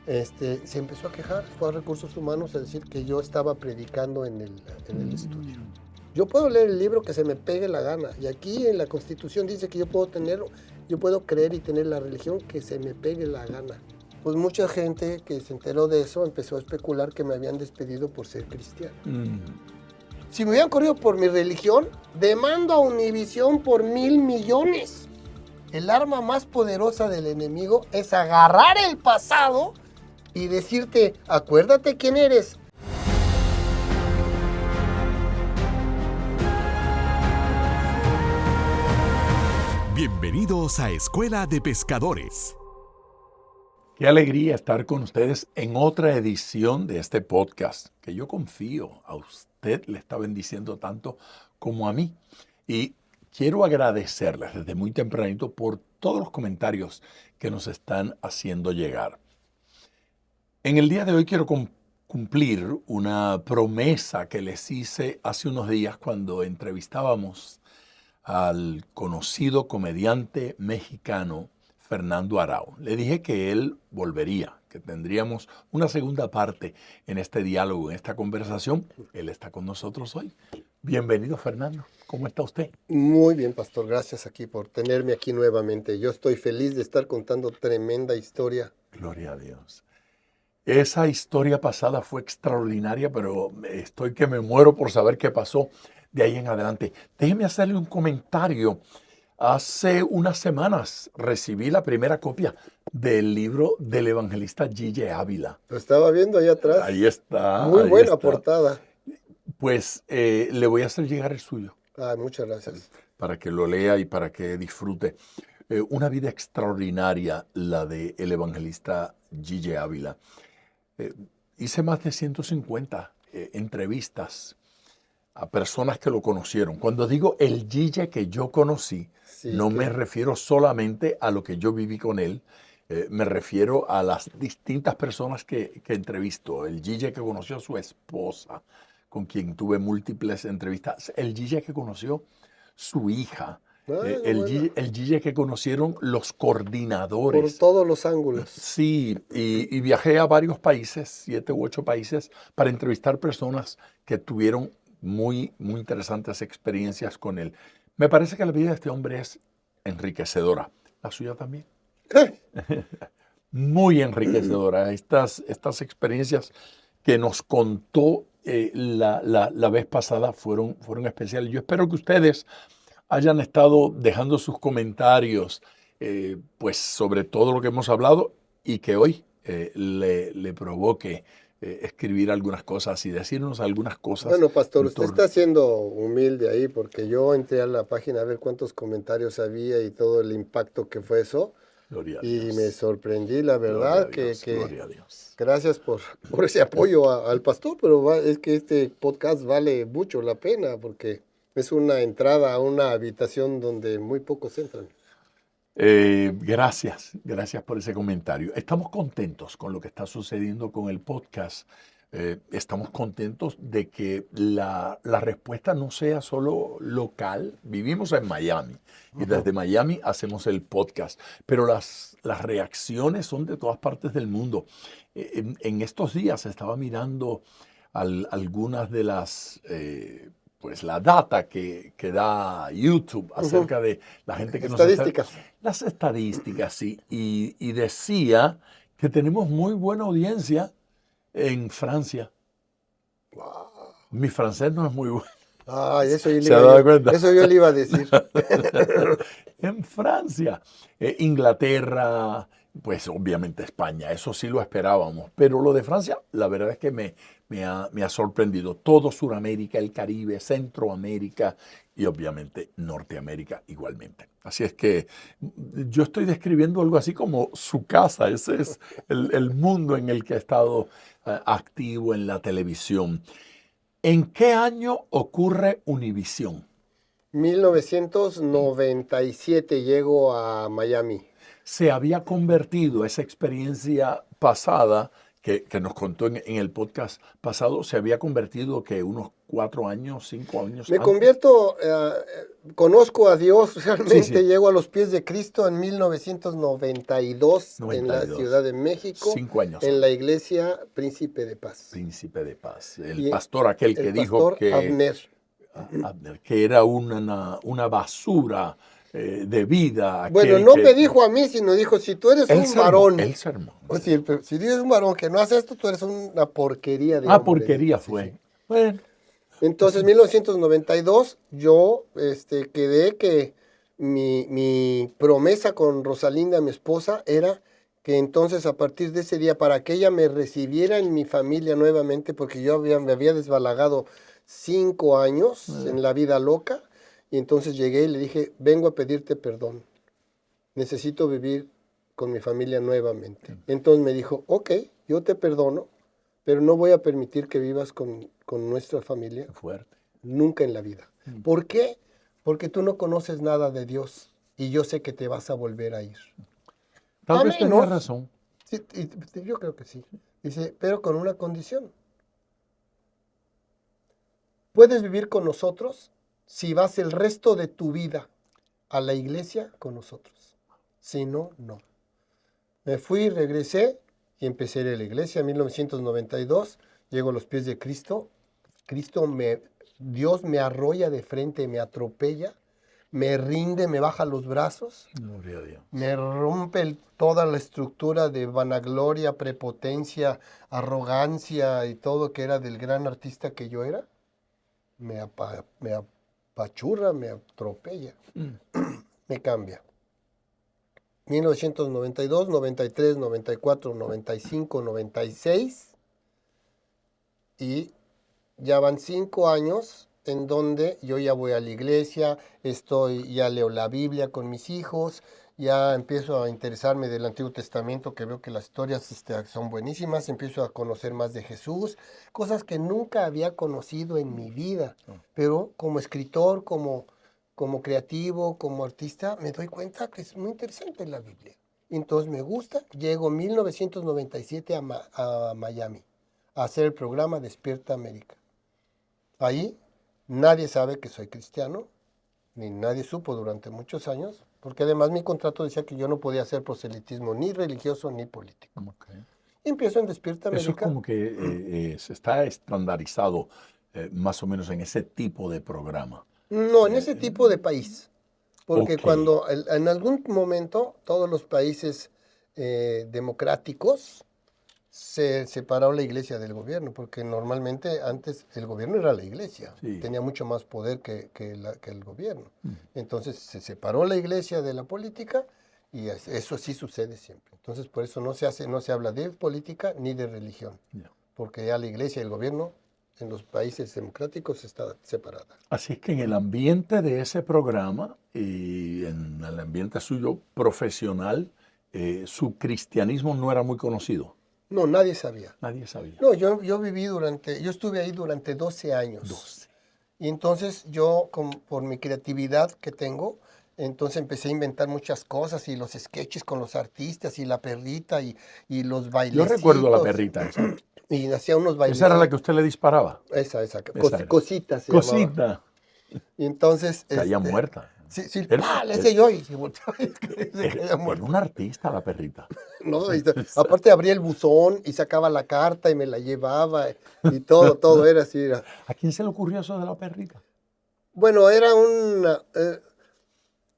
se empezó a quejar, fue a Recursos Humanos a decir que yo estaba predicando en el estudio. Yo puedo leer el libro que se me pegue la gana, y aquí en la Constitución dice que yo puedo creer y tener la religión que se me pegue la gana. Pues mucha gente que se enteró de eso empezó a especular que me habían despedido por ser cristiano. Si me hubieran corrido por mi religión, demando a Univisión por $1,000 millones. El arma más poderosa del enemigo es agarrar el pasado y decirte, acuérdate quién eres. Bienvenidos a Escuela de Pescadores. Qué alegría estar con ustedes en otra edición de este podcast, que yo confío a usted le está bendiciendo tanto como a mí. Y quiero agradecerles desde muy tempranito por todos los comentarios que nos están haciendo llegar. En el día de hoy quiero cumplir una promesa que les hice hace unos días cuando entrevistábamos al conocido comediante mexicano Fernando Arau. Le dije que él volvería, que tendríamos una segunda parte en este diálogo, en esta conversación. Él está con nosotros hoy. Bienvenido, Fernando. ¿Cómo está usted? Muy bien, pastor. Gracias aquí por tenerme aquí nuevamente. Yo estoy feliz de estar contando tremenda historia. Gloria a Dios. Esa historia pasada fue extraordinaria, pero estoy que me muero por saber qué pasó de ahí en adelante. Déjeme hacerle un comentario. Hace unas semanas recibí la primera copia del libro del evangelista G.J. Ávila. Lo estaba viendo allá atrás. Ahí está. Muy ahí buena está. Portada. Pues le voy a hacer llegar el suyo. Muchas gracias. Para que lo lea y para que disfrute. Una vida extraordinaria la del evangelista G.J. Ávila. Hice más de 150 entrevistas a personas que lo conocieron. Cuando digo el G.J. que yo conocí, no me refiero solamente a lo que yo viví con él, me refiero a las distintas personas que entrevistó. El G.J. que conoció a su esposa, con quien tuve múltiples entrevistas. El G.J. que conoció su hija. El G.J. que conocieron los coordinadores. Por todos los ángulos. Sí, y viajé a varios países, 7 u 8 países, para entrevistar personas que tuvieron muy interesantes experiencias con él. Me parece que la vida de este hombre es enriquecedora. La suya también. Muy enriquecedora. Estas experiencias que nos contó la vez pasada fueron especiales. Yo espero que ustedes hayan estado dejando sus comentarios pues sobre todo lo que hemos hablado y que hoy le provoque escribir algunas cosas y decirnos algunas cosas. Bueno, pastor, usted está siendo humilde ahí porque yo entré a la página a ver cuántos comentarios había y todo el impacto que fue eso. Gloria a y Dios. Me sorprendí, la verdad, Gloria a Dios. Gracias por ese apoyo al pastor, pero es que este podcast vale mucho la pena porque es una entrada a una habitación donde muy pocos entran. Gracias por ese comentario. Estamos contentos con lo que está sucediendo con el podcast. Estamos contentos de que la respuesta no sea solo local. Vivimos en Miami y desde Miami hacemos el podcast, pero las reacciones son de todas partes del mundo. En estos días estaba mirando algunas de las... pues la data que da YouTube acerca de la gente que estadísticas. Las estadísticas, sí. Y decía que tenemos muy buena audiencia en Francia. Wow. Mi francés no es muy bueno. Eso yo le iba a decir. En Francia, Inglaterra, pues obviamente España, eso sí lo esperábamos. Pero lo de Francia, la verdad es que me ha sorprendido. Todo Sudamérica, el Caribe, Centroamérica y obviamente Norteamérica igualmente. Así es que yo estoy describiendo algo así como su casa. Ese es el mundo en el que he estado activo en la televisión. ¿En qué año ocurre Univisión? 1997 llego a Miami. Se había convertido esa experiencia pasada que nos contó en el podcast pasado, se había convertido que unos 4 años, 5 años Me antes. convierto, conozco a Dios, realmente Sí, sí. llego a los pies de Cristo en 1992 en la 92. Ciudad de México, 5 años en antes. la iglesia Príncipe de Paz. Príncipe de Paz. El Y pastor aquel que el dijo pastor que, Abner. Abner, que era una basura de vida. Bueno, aquel no que, me dijo a mí, sino dijo, si tú eres el un sermón, varón, el sermón. o si eres un varón que no hace esto, tú eres una porquería de Ah, hombre. porquería Sí, fue. sí. Bueno, Entonces, en 1992, yo quedé que mi promesa con Rosalinda, mi esposa, era que entonces a partir de ese día, para que ella me recibiera en mi familia nuevamente, porque yo me había desbalagado 5 años en la vida loca, y entonces llegué y le dije, vengo a pedirte perdón, necesito vivir con mi familia nuevamente. Entonces me dijo, ok, yo te perdono, pero no voy a permitir que vivas con nuestra familia qué fuerte. nunca en la vida. ¿Por qué? Porque tú no conoces nada de Dios y yo sé que te vas a volver a ir. Tal A vez tenía menos- razón. Sí, yo creo que sí. Dice, pero con una condición. Puedes vivir con nosotros si vas el resto de tu vida a la iglesia con nosotros. Si no, no. Me fui, regresé y empecé a ir a la iglesia en 1992. Llego a los pies de Cristo. Dios me arrolla de frente, me atropella, me rinde, me baja los brazos, Gloria a Dios. me rompe toda la estructura de vanagloria, prepotencia, arrogancia y todo que era del gran artista que yo era. Me apachurra, me atropella, me cambia. 1992, 93, 94, 95, 96 y ya van 5 años en donde yo ya voy a la iglesia, ya leo la Biblia con mis hijos, ya empiezo a interesarme del Antiguo Testamento, que veo que las historias son buenísimas, empiezo a conocer más de Jesús, cosas que nunca había conocido en mi vida, pero como escritor, como creativo, como artista, me doy cuenta que es muy interesante la Biblia. Entonces me gusta, llego en 1997 a Miami a hacer el programa Despierta América. Ahí nadie sabe que soy cristiano, ni nadie supo durante muchos años, porque además mi contrato decía que yo no podía hacer proselitismo ni religioso ni político. Okay. Empiezo en Despierta Eso es América. como que se está estandarizado más o menos en ese tipo de programa. No, en ese tipo de país. Porque Ok. cuando en algún momento todos los países democráticos se separó la iglesia del gobierno, porque normalmente antes el gobierno era la iglesia, Sí. tenía mucho más poder que el gobierno. Entonces se separó la iglesia de la política y eso sí sucede siempre. Entonces por eso no se habla de política ni de religión, Ya. porque ya la iglesia y el gobierno en los países democráticos está separada. Así es que en el ambiente de ese programa y en el ambiente suyo profesional, su cristianismo no era muy conocido. No, nadie sabía. Nadie sabía. No, yo estuve ahí durante 12 años. 12. Y entonces yo, por mi creatividad que tengo, entonces empecé a inventar muchas cosas y los sketches con los artistas y la perrita y los Yo bailecitos. recuerdo a la perrita esa. Y hacía unos Esa bailecitos. era la que usted le disparaba. Esa, Esa era. Cosita se llamaba. Cosita. Y entonces... Caía muerta. Sí, Era- le decía yo y se volteaba y se caía Era muerto. un artista la perrita. No, aparte abría el buzón y sacaba la carta y me la llevaba y todo era así. ¿A quién se le ocurrió eso de la perrita? Bueno, era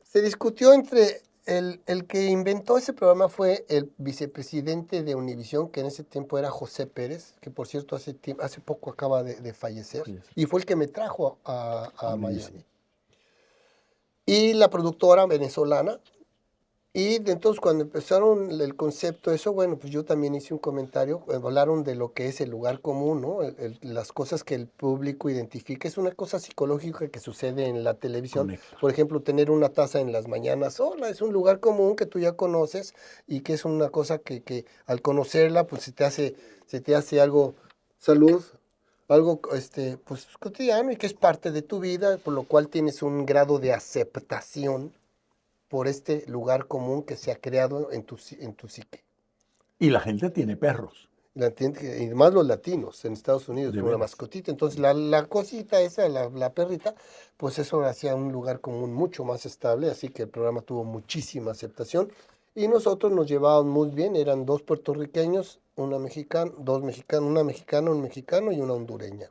se discutió entre el que inventó ese programa fue el vicepresidente de Univisión, que en ese tiempo era José Pérez, que por cierto hace poco acaba de fallecer, y fue el que me trajo a Miami. Y la productora venezolana. Y entonces cuando empezaron el concepto eso, bueno, pues yo también hice un comentario, hablaron de lo que es el lugar común, ¿no? Las cosas que el público identifica, es una cosa psicológica que sucede en la televisión. Conecta. Por ejemplo, tener una taza en las mañanas, hola, es un lugar común que tú ya conoces y que es una cosa que al conocerla, pues se te hace algo, salud, algo pues cotidiano y que es parte de tu vida, por lo cual tienes un grado de aceptación por este lugar común que se ha creado en tu psique. Y la gente tiene perros. Y más los latinos en Estados Unidos, De con una veras. mascotita. Entonces la cosita esa, la perrita, pues eso hacía un lugar común mucho más estable, así que el programa tuvo muchísima aceptación. Y nosotros nos llevábamos muy bien, eran dos puertorriqueños, una mexicana, dos mexicanos, una mexicana, un mexicano y una hondureña.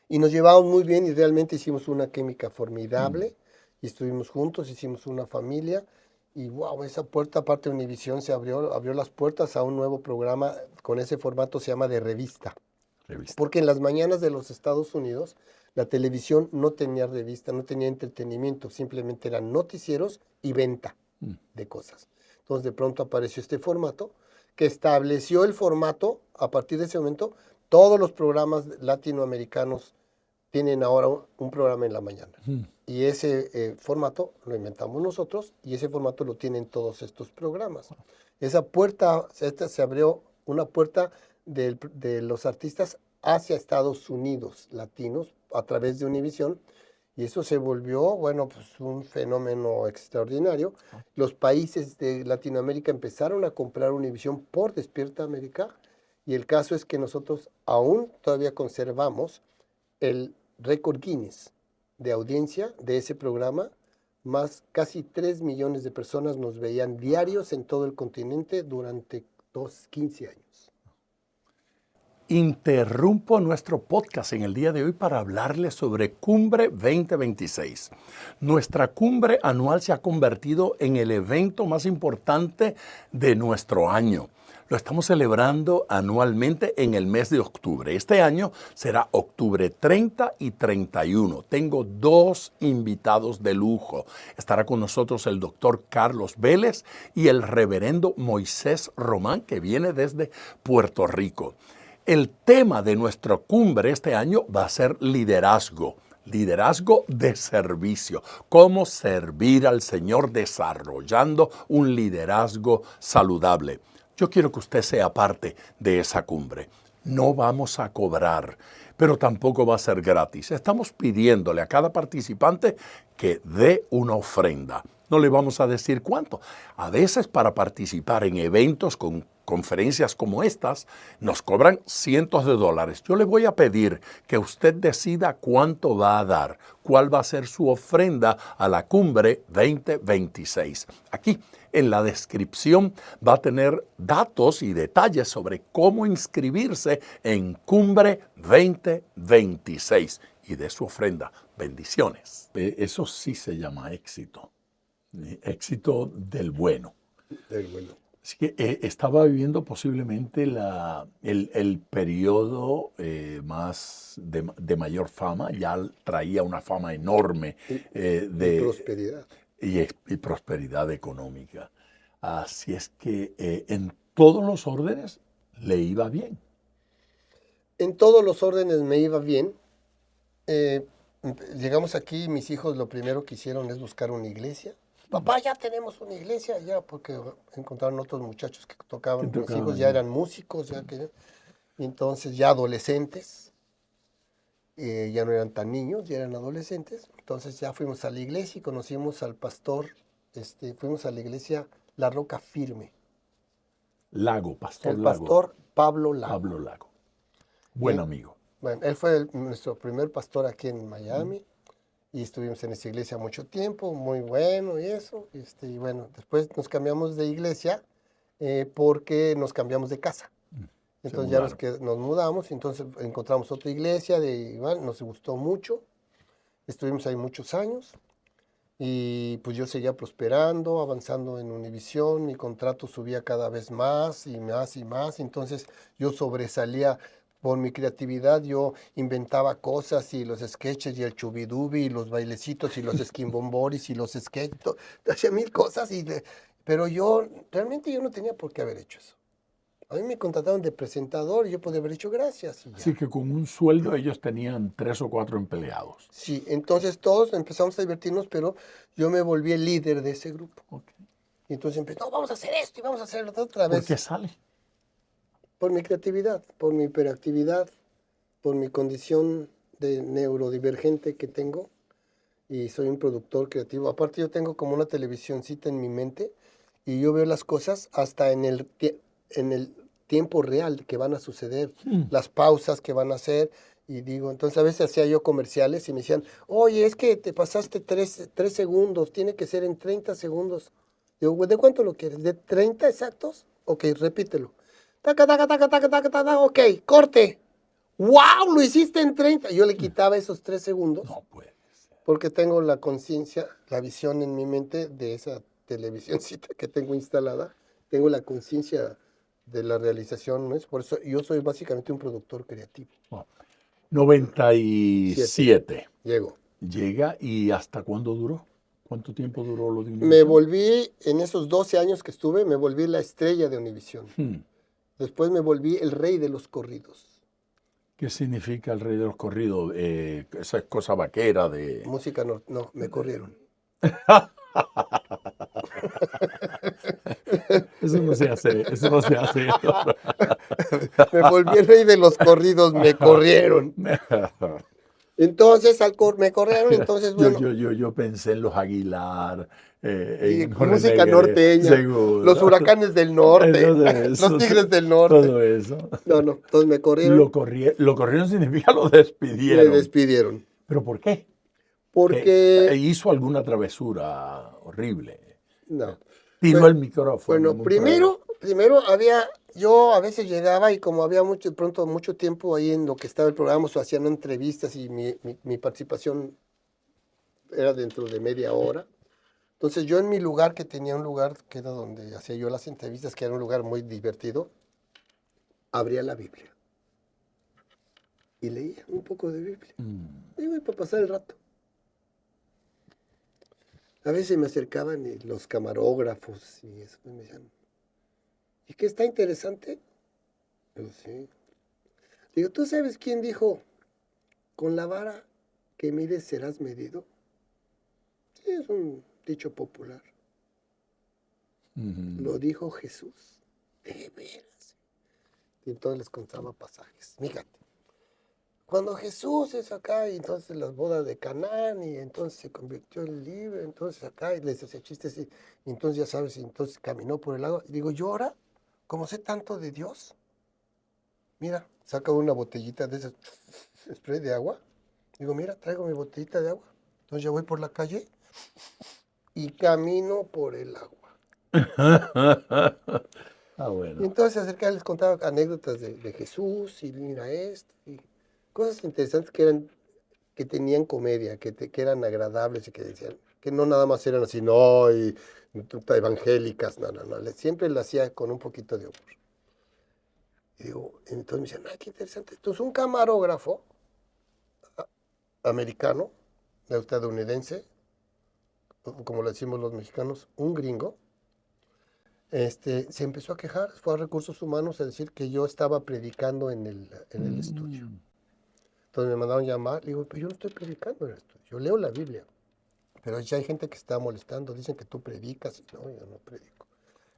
Y nos llevábamos muy bien y realmente hicimos una química formidable y estuvimos juntos, hicimos una familia y wow, esa puerta, aparte de Univisión, abrió las puertas a un nuevo programa con ese formato, se llama de revista. Revista. Porque en las mañanas de los Estados Unidos la televisión no tenía revista, no tenía entretenimiento, simplemente eran noticieros y venta de cosas. Entonces de pronto apareció este formato que estableció el formato. A partir de ese momento todos los programas latinoamericanos tienen ahora un programa en la mañana. Y ese formato lo inventamos nosotros y ese formato lo tienen todos estos programas. Esa puerta, se abrió una puerta de los artistas hacia Estados Unidos latinos a través de Univisión y eso se volvió, bueno, pues un fenómeno extraordinario. Los países de Latinoamérica empezaron a comprar Univisión por Despierta América y el caso es que nosotros aún todavía conservamos el récord Guinness de audiencia de ese programa. Más casi 3 millones de personas nos veían diarios en todo el continente durante 15 años. Interrumpo nuestro podcast en el día de hoy para hablarles sobre Cumbre 2026. Nuestra cumbre anual se ha convertido en el evento más importante de nuestro año. Lo estamos celebrando anualmente en el mes de octubre. Este año será octubre 30 y 31. Tengo 2 invitados de lujo. Estará con nosotros el doctor Carlos Vélez y el reverendo Moisés Román, que viene desde Puerto Rico. El tema de nuestra cumbre este año va a ser liderazgo. Liderazgo de servicio. Cómo servir al Señor desarrollando un liderazgo saludable. Yo quiero que usted sea parte de esa cumbre. No vamos a cobrar, pero tampoco va a ser gratis. Estamos pidiéndole a cada participante que dé una ofrenda. No le vamos a decir cuánto. A veces para participar en eventos con conferencias como estas, nos cobran cientos de dólares. Yo le voy a pedir que usted decida cuánto va a dar, cuál va a ser su ofrenda a la Cumbre 2026. Aquí en la descripción va a tener datos y detalles sobre cómo inscribirse en Cumbre 2026 y de su ofrenda. Bendiciones. Eso sí se llama éxito. Éxito del bueno. Del bueno. Así que estaba viviendo posiblemente el periodo más de mayor fama, ya traía una fama enorme de prosperidad. Y prosperidad económica. Así es que en todos los órdenes le iba bien. En todos los órdenes me iba bien. Llegamos aquí, mis hijos lo primero que hicieron es buscar una iglesia. Papá, ya tenemos una iglesia, ya, porque encontraron otros muchachos que tocaban. Mis hijos ya eran músicos, y entonces ya adolescentes, ya no eran tan niños, ya eran adolescentes. Entonces ya fuimos a la iglesia y conocimos al pastor, fuimos a la iglesia La Roca Firme. Lago, Pastor El Lago. pastor Pablo Lago. Pablo Lago. Buen amigo. Bueno, él fue nuestro primer pastor aquí en Miami. Y estuvimos en esa iglesia mucho tiempo, muy bueno y eso. Y bueno, después nos cambiamos de iglesia porque nos cambiamos de casa. Entonces ya nos mudamos, y entonces encontramos otra iglesia de Iván, nos gustó mucho. Estuvimos ahí muchos años y pues yo seguía prosperando, avanzando en Univisión, mi contrato subía cada vez más y más y más. Entonces yo sobresalía. Por mi creatividad yo inventaba cosas y los sketches y el chubidubi y los bailecitos y los esquimbomboris y los sketches, hacía 1000 cosas, pero realmente yo no tenía por qué haber hecho eso. A mí me contrataron de presentador y yo podía haber dicho gracias. Así que con un sueldo ellos tenían 3 o 4 empleados. Sí, entonces todos empezamos a divertirnos, pero yo me volví el líder de ese grupo. Okay. Y entonces empecé, no, vamos a hacer esto y vamos a hacerlo otra vez. ¿Por qué sale? Por mi creatividad, por mi hiperactividad, por mi condición de neurodivergente que tengo y soy un productor creativo. Aparte yo tengo como una televisioncita en mi mente y yo veo las cosas hasta en el tiempo real que van a suceder, las pausas que van a hacer. Y digo, entonces a veces hacía yo comerciales y me decían, oye, es que te pasaste 3 segundos, tiene que ser en 30 segundos. Digo, ¿de cuánto lo quieres? ¿De 30 exactos? Ok, repítelo. Taca, taca, taca, taca, taca, taca, ok, corte. ¡Wow! Lo hiciste en 30. Yo le quitaba esos 3 segundos. No puede ser. Porque tengo la conciencia, la visión en mi mente de esa televisioncita que tengo instalada. Tengo la conciencia de la realización, ¿no es? Por eso yo soy básicamente un productor creativo. No. 97. Llego. Llega, ¿y hasta cuándo duró? ¿Cuánto tiempo duró lo de Me Univisión? volví, en esos 12 años que estuve, me volví la estrella de Univisión. Después me volví el rey de los corridos. ¿Qué significa el rey de los corridos? Esa es cosa vaquera de... Música no, me corrieron. Eso no se hace, eso no se hace. Me volví el rey de los corridos, me corrieron. Entonces, me corrieron, entonces, bueno. Yo pensé en los Aguilar, y en música René, norteña, seguro. los huracanes del norte, Eso, los tigres del norte. Todo eso. No, entonces me corrieron. Lo corrieron significa lo Me despidieron. despidieron. ¿Pero por qué? Porque... hizo alguna travesura horrible. No. Tiró el micrófono. Bueno, primero yo a veces llegaba y como había mucho tiempo ahí en lo que estaba el programa, o hacían entrevistas y mi participación era dentro de media hora. Entonces yo en mi lugar, que tenía un lugar que era donde hacía yo las entrevistas, que era un lugar muy divertido, abría la Biblia y leía un poco de Biblia. Digo, para pasar el rato. A veces me acercaban los camarógrafos y eso, me decían, ¿y qué está interesante? Yo, sí. Digo, ¿tú sabes quién dijo, con la vara que mides serás medido? Sí, es un dicho popular. Lo dijo Jesús. De veras. Y entonces les contaba pasajes. Fíjate. Cuando Jesús es acá, y entonces las bodas de Canaán, y entonces se convirtió en libre, entonces acá, y les hacía chistes, y entonces ya sabes, y entonces caminó por el lago. Y digo, yo ahora, como sé tanto de Dios, mira, saca una botellita de ese spray de agua. Digo, mira, traigo mi botellita de agua. Entonces ya voy por la calle y camino por el agua. Bueno. Y entonces acerca les contaba anécdotas de Jesús, y mira esto, y cosas interesantes que tenían comedia, que eran agradables y que decían, que no nada más eran así, no, y evangélicas, no, siempre lo hacía con un poquito de humor. Y digo, entonces me decían, qué interesante. Entonces un camarógrafo americano, estadounidense, como le decimos los mexicanos, un gringo, se empezó a quejar, fue a Recursos Humanos a decir que yo estaba predicando en el estudio. Entonces me mandaron llamar, le digo, pero yo no estoy predicando en el estudio, yo leo la Biblia. Pero ya hay gente que está molestando, dicen que tú predicas, y no, yo no predico.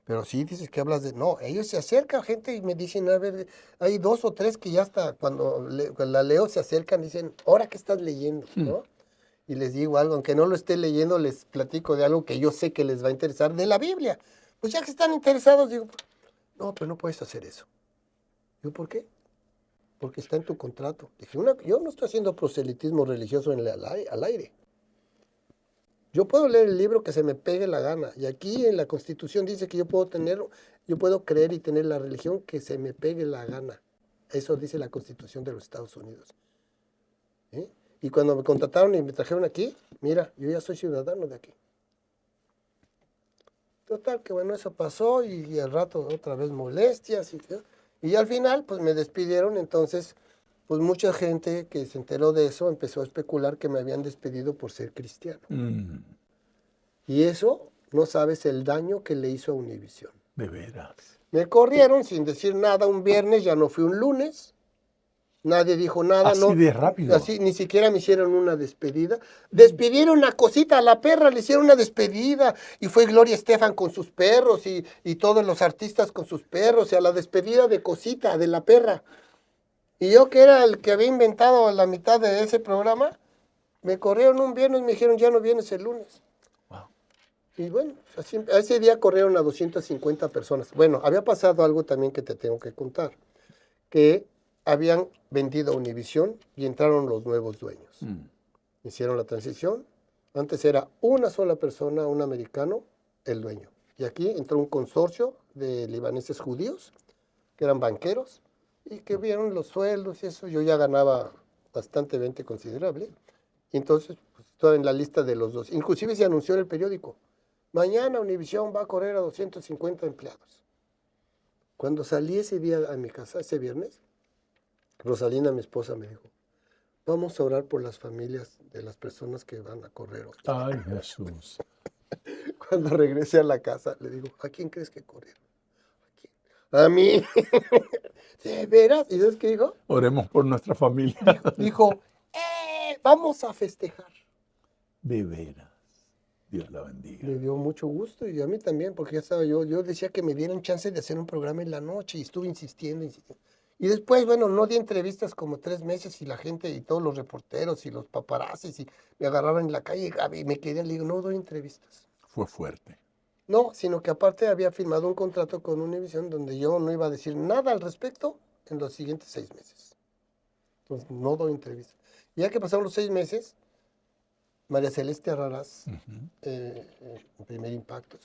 Pero sí dices que hablas de... No, ellos se acercan, gente, y me dicen, a ver, hay 2 o 3 que ya hasta cuando la leo se acercan y dicen, ¿ahora qué estás leyendo? ¿No? Y les digo algo, aunque no lo esté leyendo, les platico de algo que yo sé que les va a interesar, de la Biblia. Pues ya que están interesados, digo, no, pero no puedes hacer eso. Digo, ¿por qué? Porque está en tu contrato. Dije, yo no estoy haciendo proselitismo religioso al aire. Yo puedo leer el libro que se me pegue la gana. Y aquí en la Constitución dice que yo puedo creer y tener la religión que se me pegue la gana. Eso dice la Constitución de los Estados Unidos. ¿Sí? Y cuando me contrataron y me trajeron aquí, mira, yo ya soy ciudadano de aquí. Total, que bueno, eso pasó y al rato otra vez molestias. Y al final, pues me despidieron. Entonces, pues mucha gente que se enteró de eso empezó a especular que me habían despedido por ser cristiano. Y eso, no sabes el daño que le hizo a Univisión. De veras. Me corrieron sin decir nada un viernes, ya no fui un lunes. Nadie dijo nada. Así de rápido. Así, ni siquiera me hicieron una despedida. Despidieron a Cosita, a la perra, le hicieron una despedida. Y fue Gloria Estefan con sus perros y todos los artistas con sus perros. Y a la despedida de Cosita, de la perra. Y yo, que era el que había inventado la mitad de ese programa, me corrieron un viernes y me dijeron, ya no vienes el lunes. Wow. Y bueno, así, ese día corrieron a 250 personas. Bueno, había pasado algo también que te tengo que contar, que habían vendido a Univisión y entraron los nuevos dueños. Hicieron la transición. Antes era una sola persona, un americano, el dueño. Y aquí entró un consorcio de libaneses judíos, que eran banqueros, y que vieron los sueldos y eso. Yo ya ganaba bastante considerable. Y entonces, pues, estaba en la lista de los dos. Inclusive se anunció en el periódico: mañana Univisión va a correr a 250 empleados. Cuando salí ese día a mi casa, ese viernes, Rosalina, mi esposa, me dijo: vamos a orar por las familias de las personas que van a correr hoy. Ay, Jesús. Cuando regresé a la casa, le digo: ¿a quién crees que corrieron? ¿A quién? A mí. ¿De veras? ¿Y sabes qué dijo? Oremos por nuestra familia. Dijo, vamos a festejar. De veras. Dios la bendiga. Me dio mucho gusto y a mí también, porque ya estaba yo decía que me dieran chance de hacer un programa en la noche y estuve insistiendo. Y después, bueno, no di entrevistas como 3 meses y la gente y todos los reporteros y los paparazzis y me agarraban en la calle y me querían, le digo: no doy entrevistas. Fue fuerte. No, sino que aparte había firmado un contrato con Univision donde yo no iba a decir nada al respecto en los siguientes 6 meses. Entonces, no doy entrevistas. Y ya que pasaron los 6 meses, María Celeste Arrarás, Primer Impacto,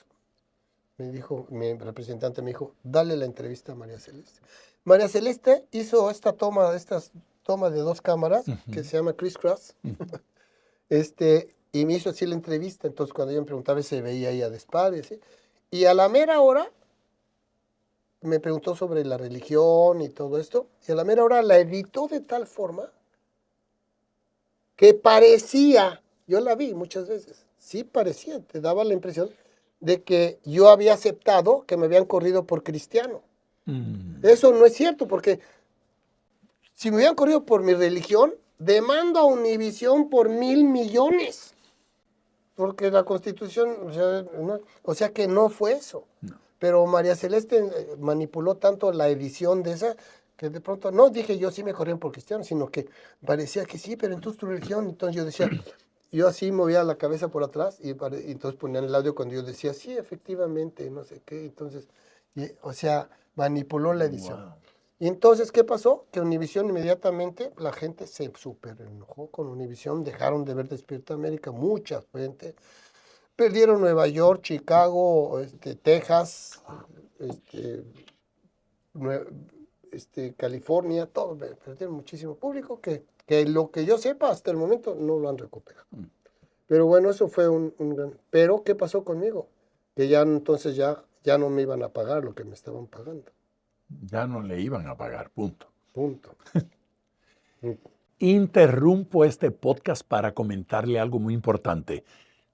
me dijo, mi representante me dijo: dale la entrevista a María Celeste. María Celeste hizo estas tomas de 2 cámaras, que se llama Criss Cross, y me hizo así la entrevista. Entonces, cuando ella me preguntaba, se veía ella de espaldas, ¿sí? Y a la mera hora me preguntó sobre la religión y todo esto, y a la mera hora la editó de tal forma que parecía, yo la vi muchas veces, sí parecía, te daba la impresión de que yo había aceptado que me habían corrido por cristiano. Eso no es cierto, porque si me hubieran corrido por mi religión, demando a Univisión por $1,000 millones. Porque la Constitución, o sea que no fue eso. No. Pero María Celeste manipuló tanto la edición de esa, que de pronto, no dije yo sí me corrieron por cristiano, sino que parecía que sí, pero entonces tu religión. Entonces yo decía, yo así movía la cabeza por atrás y entonces ponían el audio cuando yo decía, sí, efectivamente, no sé qué. Entonces, o sea, manipuló la edición. Wow. Y entonces, ¿qué pasó? Que Univisión inmediatamente, la gente se súper enojó con Univisión, dejaron de ver Despierta América, mucha gente. Perdieron Nueva York, Chicago, Texas, California, todo, perdieron muchísimo público que lo que yo sepa hasta el momento no lo han recuperado. Pero bueno, eso fue un gran... Pero, ¿qué pasó conmigo? Que ya entonces ya no me iban a pagar lo que me estaban pagando. Ya no le iban a pagar, punto. Punto. Interrumpo este podcast para comentarle algo muy importante.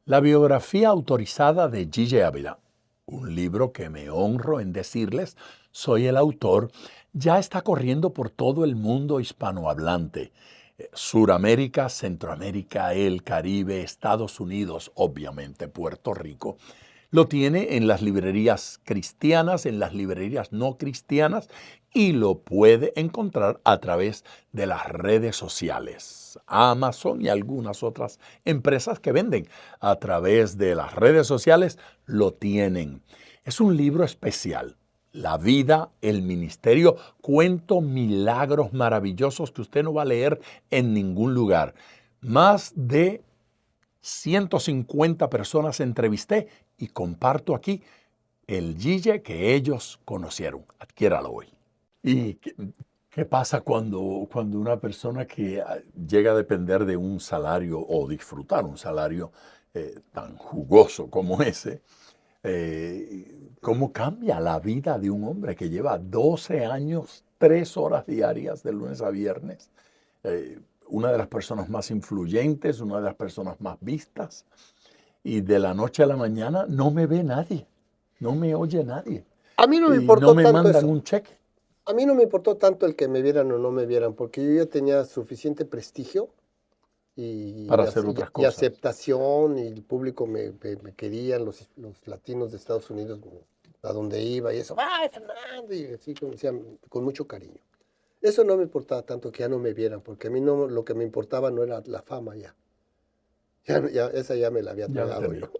La biografía autorizada de Gigi Ávila, un libro que me honro en decirles, soy el autor, ya está corriendo por todo el mundo hispanohablante. Suramérica, Centroamérica, el Caribe, Estados Unidos, obviamente Puerto Rico. Lo tiene en las librerías cristianas, en las librerías no cristianas y lo puede encontrar a través de las redes sociales. Amazon y algunas otras empresas que venden a través de las redes sociales lo tienen. Es un libro especial. La vida, el ministerio, cuento milagros maravillosos que usted no va a leer en ningún lugar. Más de 150 personas entrevisté y comparto aquí el Gigi que ellos conocieron. Adquiéralo hoy. ¿Y qué pasa cuando una persona que llega a depender de un salario o disfrutar un salario tan jugoso como ese, cómo cambia la vida de un hombre que lleva 12 años, 3 horas diarias de lunes a viernes? Una de las personas más influyentes, una de las personas más vistas, y de la noche a la mañana no me ve nadie, no me oye nadie. A mí no me Y importó no me tanto mandan eso. un cheque. A mí no me importó tanto el que me vieran o no me vieran, porque yo ya tenía suficiente prestigio Para hacer otras y cosas. aceptación, y el público me quería, los latinos de Estados Unidos, a donde iba y eso, ¡ay, Fernando! Y así, con mucho cariño. Eso no me importaba tanto, que ya no me vieran, porque a mí no, lo que me importaba no era la fama ya. Esa ya me la había Ya la tragado tenía. yo.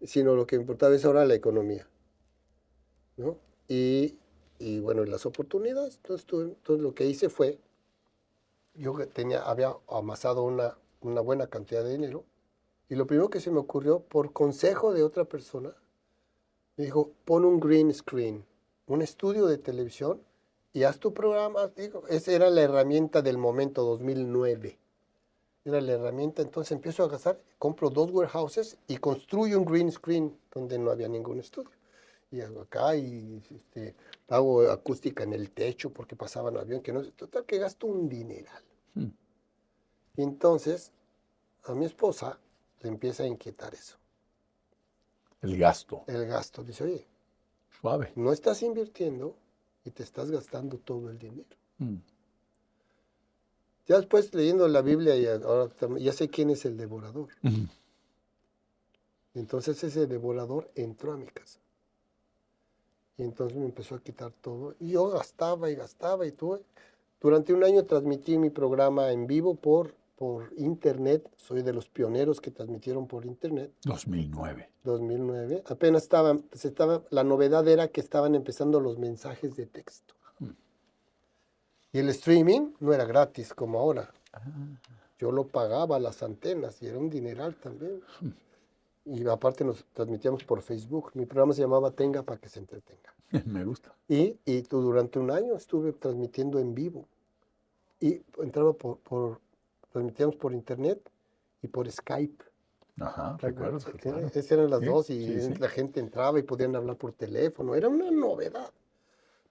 sino lo que importaba es ahora la economía, ¿no? Y bueno, y las oportunidades. Entonces lo que hice fue, había amasado una buena cantidad de dinero, y lo primero que se me ocurrió, por consejo de otra persona, me dijo, pon un green screen, un estudio de televisión, y haz tu programa. Digo, esa era la herramienta del momento, 2009. Era la herramienta, entonces empiezo a gastar, compro 2 warehouses y construyo un green screen donde no había ningún estudio. Y hago acá y hago acústica en el techo porque pasaban avión, que no, total que gasto un dineral. Mm. Y entonces a mi esposa le empieza a inquietar eso, El gasto. el gasto. Dice, oye, Suave. no estás invirtiendo y te estás gastando todo el dinero. Mm. Ya después leyendo la Biblia, y ahora ya sé quién es el devorador. Mm. Entonces ese devorador entró a mi casa. Y entonces me empezó a quitar todo. Y yo gastaba y tuve. Durante un año transmití mi programa en vivo por internet. Soy de los pioneros que transmitieron por internet. 2009. 2009. Apenas la novedad era que estaban empezando los mensajes de texto. Y el streaming no era gratis como ahora. Yo lo pagaba las antenas y era un dineral también. Y aparte nos transmitíamos por Facebook. Mi programa se llamaba Tenga para que se entretenga. Me gusta. Y durante un año estuve transmitiendo en vivo. Y entraba transmitíamos por internet y por Skype. Ajá, recuerdo. Claro. Esas eran las Sí, dos, y sí, sí. la gente entraba y podían hablar por teléfono. Era una novedad.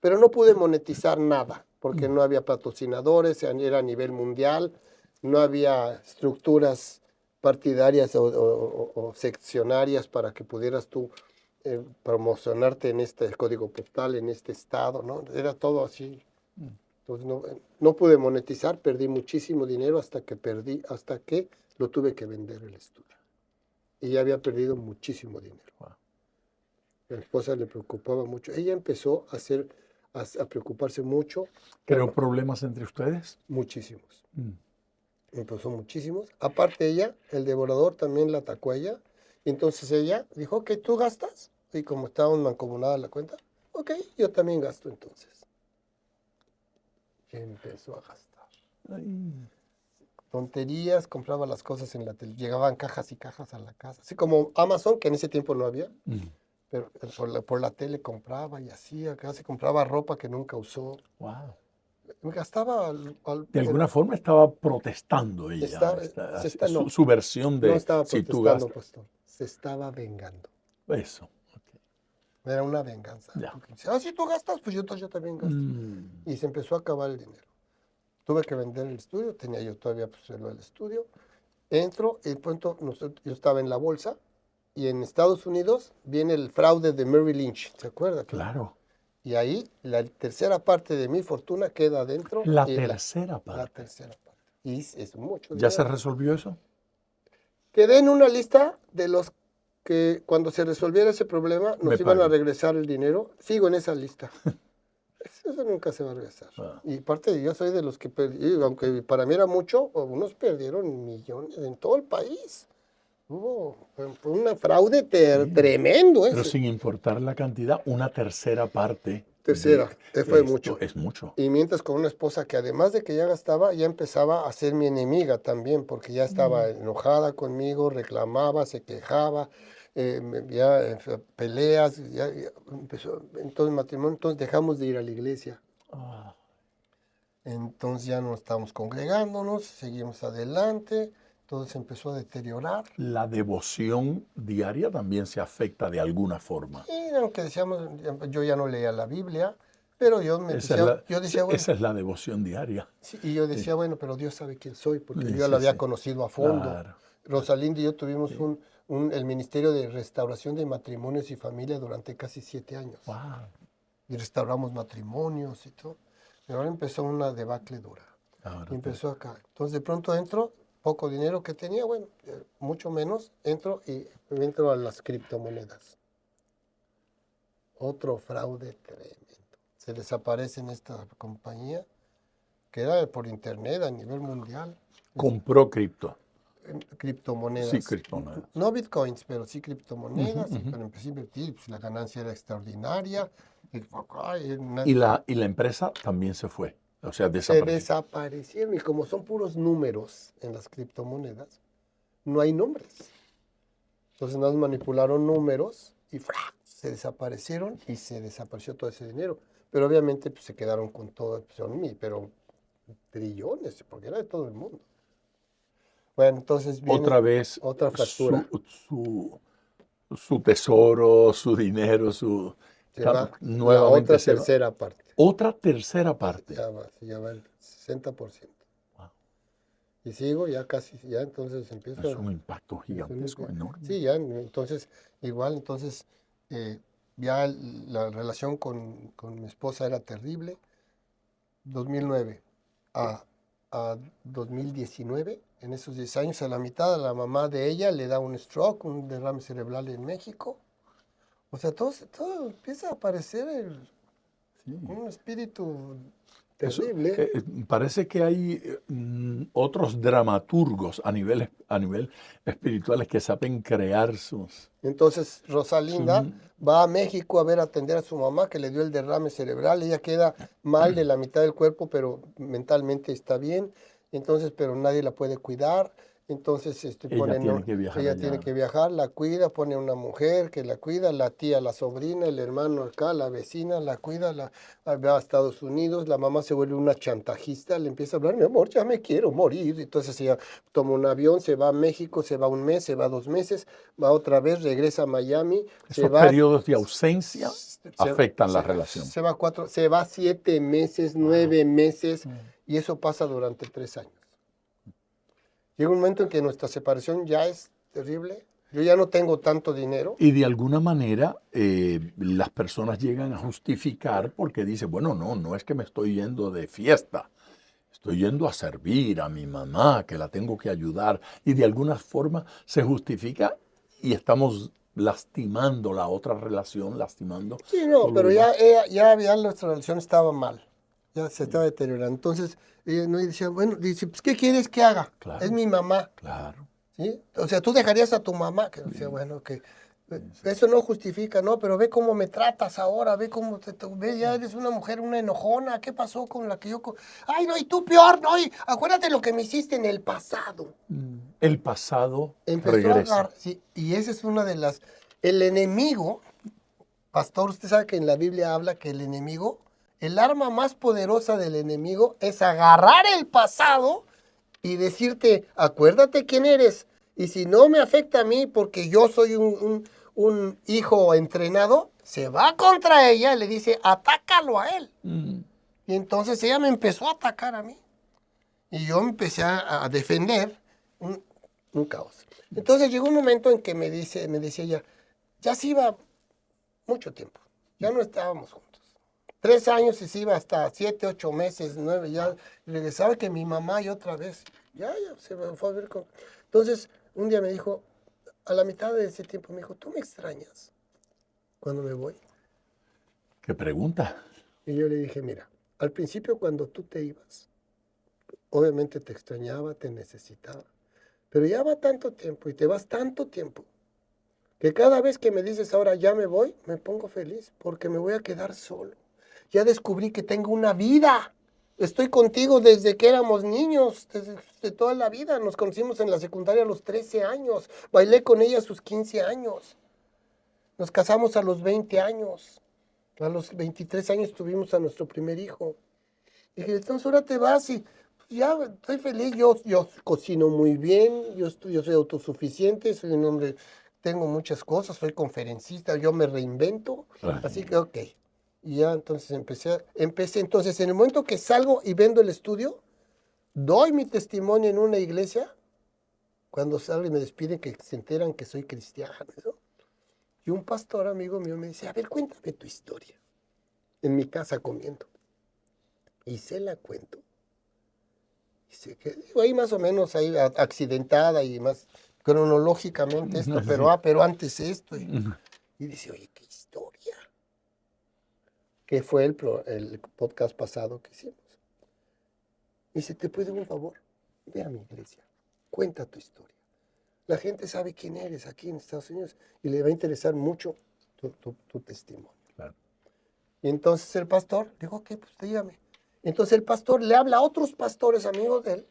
Pero no pude monetizar nada, porque no había patrocinadores, era a nivel mundial, no había estructuras partidarias o seccionarias para que pudieras tú promocionarte en este código postal, en este estado, ¿no? Era todo así. Entonces no pude monetizar, perdí muchísimo dinero hasta que lo tuve que vender el estudio. Y ya había perdido muchísimo dinero. Wow. A mi esposa le preocupaba mucho. Ella empezó a preocuparse mucho. ¿Creó Bueno, problemas entre ustedes? muchísimos. Mm. Empezó muchísimos. Aparte ella, el devorador también la atacó a ella. Y entonces ella dijo, ok, ¿tú gastas? Y como estábamos mancomunadas la cuenta, ok, yo también gasto entonces. Y empezó a gastar. Ay. Tonterías, compraba las cosas en la tele. Llegaban cajas y cajas a la casa. Así como Amazon, que en ese tiempo no había. Mm. Pero por la tele compraba y así. Acá se compraba ropa que nunca usó. Wow. Me gastaba De alguna forma estaba protestando ella. no, Su versión no de estaba si tú protestando, gastas. pastor. Se estaba vengando. Eso. Ok. Era una venganza. Ya. Porque dice, si tú gastas, pues yo también gasto. Mm. Y se empezó a acabar el dinero. Tuve que vender el estudio, tenía yo todavía pues, lo del estudio. Entro y de pronto yo estaba en la bolsa y en Estados Unidos viene el fraude de Merrill Lynch, ¿se acuerda? Claro. Y ahí la tercera parte de mi fortuna queda adentro. La y tercera La parte. tercera parte. Y es mucho ¿Ya se dinero. resolvió eso? Quedé en una lista de los que cuando se resolviera ese problema Me nos iban a paguen. regresar el dinero. Sigo en esa lista. Eso nunca se va a regresar. Ah. Y aparte yo soy de los que perdí, aunque para mí era mucho, unos perdieron millones en todo el país. Fue un fraude tremendo Pero ese. sin importar la cantidad, una tercera parte. Tercera, de fue esto mucho. Es mucho. Y mientras con una esposa que además de que ya gastaba, ya empezaba a ser mi enemiga también, porque ya estaba enojada conmigo, reclamaba, se quejaba, peleas, ya empezó. Entonces matrimonio, entonces dejamos de ir a la iglesia. Ah. Entonces ya no estábamos congregándonos, seguimos adelante, todo se empezó a deteriorar. La devoción diaria también se afecta de alguna forma. Y aunque decíamos, yo ya no leía la Biblia, pero yo decía, bueno, esa es la devoción diaria. sí, y yo decía, bueno, pero Dios sabe quién soy, porque Sí, yo ya sí, lo había sí. conocido a fondo. Claro. Rosalind y yo tuvimos el Ministerio de Restauración de Matrimonios y Familia durante casi 7 años. Wow. Y restauramos matrimonios y todo. Pero ahora empezó una debacle dura. Ahora Y empezó acá. Entonces de pronto entro, poco dinero que tenía, bueno, mucho menos, entro a las criptomonedas. Otro fraude tremendo. Se desaparece en esta compañía, que era por internet a nivel mundial. compró cripto. criptomonedas. Sí, criptomonedas. No bitcoins, pero sí criptomonedas. Ujú. Pero empecé a invertir, pues la ganancia era extraordinaria. Y la empresa también se fue, o sea, Se desapareció. desaparecieron. Y como son puros números en las criptomonedas, no hay nombres. Entonces nos manipularon números y ¡fra! Se desaparecieron y se desapareció todo ese dinero. Pero obviamente pues, se quedaron con todo, pues, pero trillones, porque era de todo el mundo. Bueno, entonces viene Otra vez otra fractura. su tesoro, su dinero, Se va la nuevamente otra se va. tercera parte. Otra tercera parte. Ya va el 60%. Wow. Y sigo, ya casi, ya entonces empiezo Es un impacto gigantesco, enorme. Sí, ya, entonces, igual, entonces, ya la relación con mi esposa era terrible. 2009 a 2019, en esos 10 años, a la mitad, a la mamá de ella le da un stroke, un derrame cerebral en México. O sea, todo empieza a aparecer Sí. un espíritu Eso, terrible. parece que hay otros dramaturgos a nivel espirituales que saben crear sus... Entonces Rosalinda va a México a ver atender a su mamá que le dio el derrame cerebral. Ella queda mal de la mitad del cuerpo, pero mentalmente está bien. Entonces, pero nadie la puede cuidar. Entonces, Ella tiene que viajar ella allá. tiene que viajar, la cuida, pone una mujer que la cuida, la tía, la sobrina, el hermano acá, la vecina, la cuida, va a Estados Unidos, la mamá se vuelve una chantajista, le empieza a hablar, mi amor, ya me quiero morir. Entonces ella toma un avión, se va a México, se va un mes, se va 2 meses, va otra vez, regresa a Miami, se Esos va... periodos de ausencia afectan la relación. Se va 7 meses, 9 meses, y eso pasa durante 3 años. Llega un momento en que nuestra separación ya es terrible. Yo ya no tengo tanto dinero. Y de alguna manera las personas llegan a justificar porque dicen, bueno, no es que me estoy yendo de fiesta, estoy yendo a servir a mi mamá, que la tengo que ayudar. Y de alguna forma se justifica y estamos lastimando la otra relación, lastimando Sí, no, todo lo pero demás. ya nuestra relación estaba mal. Ya se estaba deteriorando. Entonces, ella no decía, bueno, dice, pues, ¿qué quieres que haga? Claro. Es mi mamá. Claro. ¿Sí? O sea, tú dejarías a tu mamá, que decía, bueno, que eso no justifica, ¿no? Pero ve cómo me tratas ahora, ve cómo ve, ya eres una mujer, una enojona, ¿qué pasó con la que yo... Ay, no, y tú peor, no, y acuérdate lo que me hiciste en el pasado. El pasado Empezó regresa. a agarrar, sí, y esa es una de las... El enemigo, pastor, usted sabe que en la Biblia habla que el enemigo, el arma más poderosa del enemigo es agarrar el pasado y decirte, acuérdate quién eres. Y si no me afecta a mí porque yo soy un hijo entrenado, se va contra ella y le dice, atácalo a él. Y entonces ella me empezó a atacar a mí. Y yo empecé a defender un caos. Entonces llegó un momento en que me decía ella, ya se iba mucho tiempo, ya no estábamos juntos. 3 años y se iba hasta 7, 8 meses, 9, ya regresaba que mi mamá y otra vez, ya se me fue a ver con... Entonces, un día me dijo, a la mitad de ese tiempo me dijo, ¿tú me extrañas cuando me voy? ¿Qué pregunta? Y yo le dije, mira, al principio cuando tú te ibas, obviamente te extrañaba, te necesitaba, pero ya va tanto tiempo y te vas tanto tiempo, que cada vez que me dices ahora ya me voy, me pongo feliz porque me voy a quedar solo. Ya descubrí que tengo una vida. Estoy contigo desde que éramos niños, desde toda la vida. Nos conocimos en la secundaria a los 13 años. Bailé con ella a sus 15 años. Nos casamos a los 20 años. A los 23 años tuvimos a nuestro primer hijo. Dije, entonces ahora te vas y pues, ya estoy feliz. Yo cocino muy bien, yo soy autosuficiente, soy un hombre, tengo muchas cosas, soy conferencista, yo me reinvento. Así que, ok. Y ya entonces empecé entonces en el momento que salgo y vendo el estudio, doy mi testimonio en una iglesia, cuando salgo y me despiden que se enteran que soy cristiano, ¿no? Y un pastor amigo mío me dice, a ver, cuéntame tu historia, en mi casa comiendo. Y se la cuento. Y se digo, ahí más o menos ahí accidentada y más cronológicamente esto, pero antes esto. Y dice, oye, qué historia. Que fue el podcast pasado que hicimos. Y dice, ¿te puedo un favor? Ve a mi iglesia, cuenta tu historia. la gente sabe quién eres aquí en Estados Unidos y le va a interesar mucho tu testimonio. Claro. Y entonces el pastor dijo, ok, pues dígame. Entonces el pastor le habla a otros pastores amigos de él.